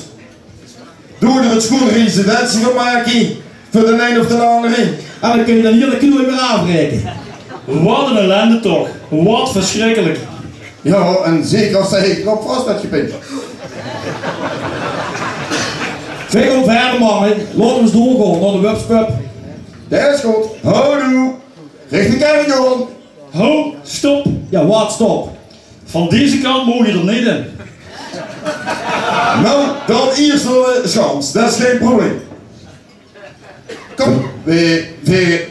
Doe er het schoon residentie van maken, voor de een of de andere. En dan kun je dan hier de knooi weer aanbreken. Wat een ellende toch. Wat verschrikkelijk. Ja, en zeker als hij erop vast had gepint. Zeg op verder, man. Hè. Laten we eens doorgaan naar de Wupspub. Dat is goed. Houdoe. Richting Kerkhoorn. Ho, stop. Ja, wat stop? Van deze kant mogen je er niet in. Nou, dan eerst naar de schans, dat is geen probleem. Kom, we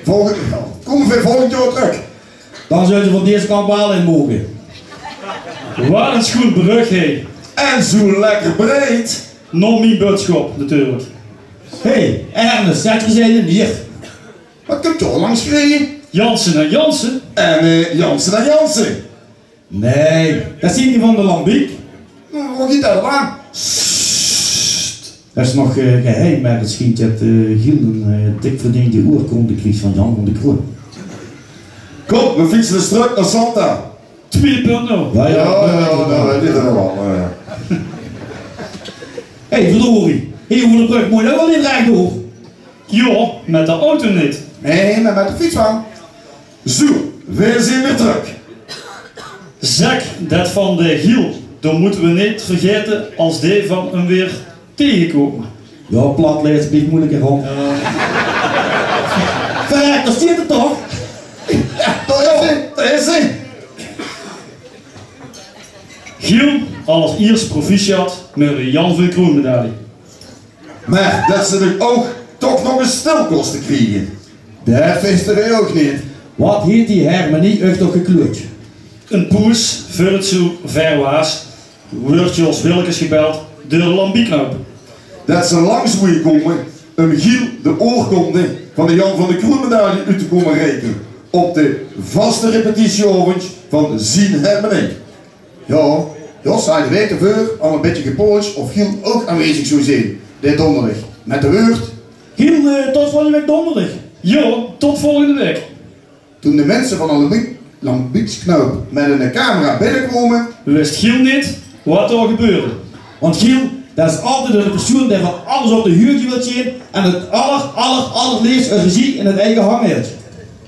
volgend jaar terug. Dan zullen ze van deze kant wel in mogen. Wat een schoon brug, hé. En zo lekker breed. Nog mijn boodschap, natuurlijk. Hé, Ernest, zet je zin hier. Wat komt er langs gereden? Jansen en Jansen. En Jansen en Jansen. Nee, dat zie je van de Lambiek. Wat gaat dat aan? Dat is nog geheim, maar het schijnt dat Giel een dik verdiende oorkonde kreeg van Jan van de Kroon. Kom, we fietsen de terug naar Santa. 2.0. Ja, dit is er wel. Hé, verdorie. Hier over de brug moet je nou wel niet rechtdoor. Ja, met de auto niet. Nee, maar met de fiets van. Zo, we zijn weer terug. Zeg dat van de Giel, dan moeten we niet vergeten als die van hem weer tegenkomen. Ja, plat leert het niet moeilijk rond. Verrek, dat zit er toch? Dat is hij. Giel, als eerste proficiat met de Jan van de Kroon medaille. Maar dat ze er ook toch nog een stelkosten krijgen. Dat wisten wij ook niet. Wat heet die Hermanie echt toch gekleurd? Een poes, voor het zo ver was, wordt je als Wilkes gebeld door de Lambieknoop. Dat ze langs moeten komen om Giel de oorkonde van de Jan van de Kroon medaille uit te komen rekenen. Op de vaste repetitieavond van Zien Hermanie. Ja, Jos zei de week ervoor al een beetje gepoosd of Giel ook aanwezig zou zijn. Dit donderdag. Met de woord. Giel, tot volgende week donderdag. Ja, tot volgende week. Toen de mensen van de Lambieksknoop met een camera binnenkwamen, wist Giel niet wat er gebeurde. Want Giel, dat is altijd de persoon die van alles op de huurtje wil zien en het allerliefst een regie in het eigen hang heeft.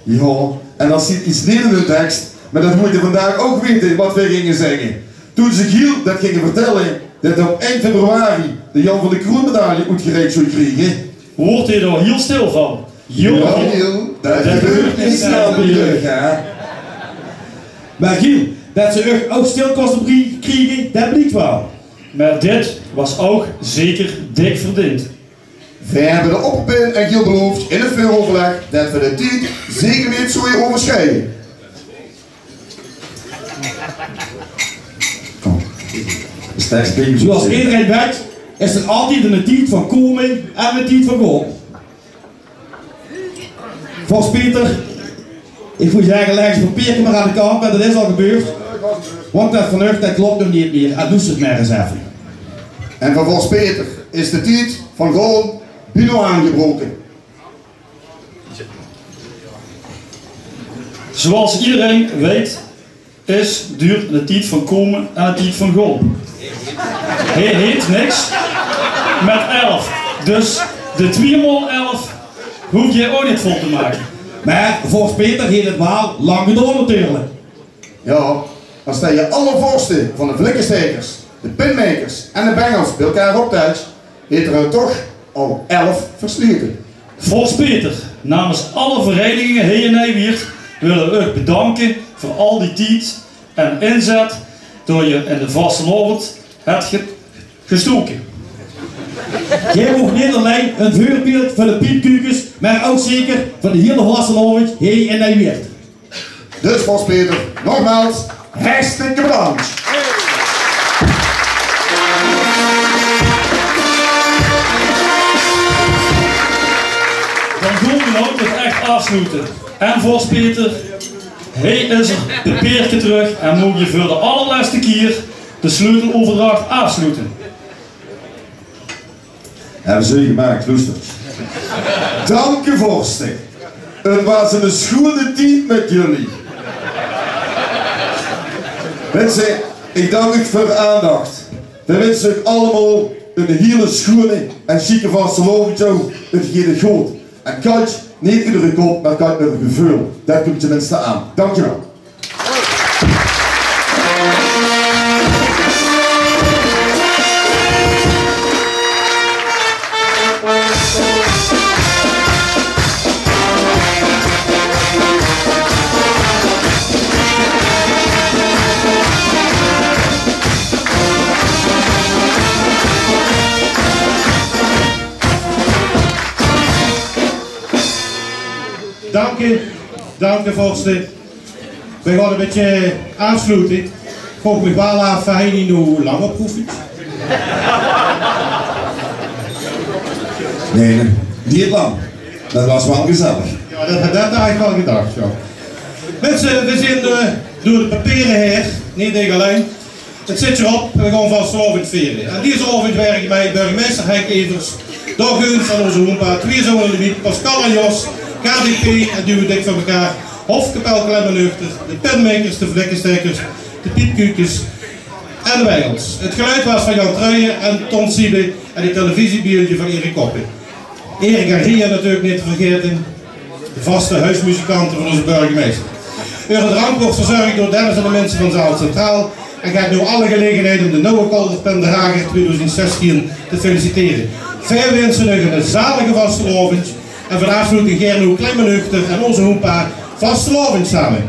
Ja, en als ziet iets niet in de tekst, maar dat moet je vandaag ook weten wat wij gingen zeggen. Toen ze Giel dat gingen vertellen, dat op 1 februari de Jan van de Kroon medaille uitgereikt zou krijgen. Wordt hij er heel stil van? Ja, Giel, dat gebeurt niet snel bij je, hè? Maar Giel, dat ze ook stilkosten krijgen, dat blijkt wel. Maar dit was ook zeker dik verdiend. we hebben de opperpin en Giel beloofd in het vuuroverleg dat we de tijd zeker niet zullen overschrijden. Zoals iedereen weet, is er altijd een tijd van komen en een tijd van gaan. Volgens Pieter, ik moet zeggen, leg je papiertje maar aan de kant, maar dat is al gebeurd. Want dat vannacht, dat klopt nog niet meer. Hij doet het maar eens even. En van volgens Peter is de tijd van gewoon Bino aangebroken. Zoals iedereen weet, duurt de tijd van komen en de tijd van gaan. Hij heet niks met 11. Dus de 2x11 hoef je ook niet vol te maken. Maar volgens Peter heet het wel lang gedaan natuurlijk. Ja, dan stel je alle vorsten van de flikkerstekers, de pinmakers en de bengels bij elkaar optelt, heet er toch al 11 verstuurken. Volgens Peter, namens alle verenigingen hier in Nijweert, willen we u bedanken voor al die tijd en inzet door je in de vastenavond hebt gestoken. Jij mag niet alleen een voorbeeld van de piepkukers, maar ook zeker van de hele vastenavond hier in Nijweert. Dus volgens Peter, nogmaals, hartstikke bedankt. Golden Hout het echt afsluiten. En Vos Peter, hij is er de peerke terug en mogen je voor de allerlaatste keer de sleuteloverdracht afsluiten. Hebben ze gemaakt, luister. Dank u vorsten. Het was een schone tijd met jullie. Mensen, ik dank u voor de aandacht. Dan wens ik allemaal een hele schone en chique vastelovend toe. Het hele goed. En kijk, niet iedere kop, maar kijk met een gevoel. Dat komt tenminste aan. Dankjewel. Dank u vorsten. We gaan een beetje aansluiten. Ik vroeg me wel af of hij niet nog lang opgeoefend. Nee, niet lang. Dat was wel gezellig. Ja, dat had ik wel gedacht. Ja. Mensen, we zijn door de papieren heen, niet tegen alleen. Het zit erop en we gaan vastelovend vieren. En deze avond werk ik met burgemeester Henk Evers, Dag Geun van onze hoempa, twee zonen Louis, Pascal en Jos, KDP en Duwe Dik van elkaar, Hofkapel Klemmenluchter, de penmakers, de vlekkenstekkers, de piepkukjes en de wijngels. Het geluid was van Jan Truijen en Ton Siebe en het televisiebiertje van Erik Koppen. Erik en Ria natuurlijk niet te vergeten, de vaste huismuzikanten van onze burgemeester. Uw drank wordt verzorgd door Dennis en de mensen van Zaal Centraal en gaat nu alle gelegenheid om de Noah Kolderpen de Hager 2016 te feliciteren. Veel wensen nog een zalige vastelovend en voor de afsluiting Gerno Klemmenluchter en onze hoempa vastelovend samen.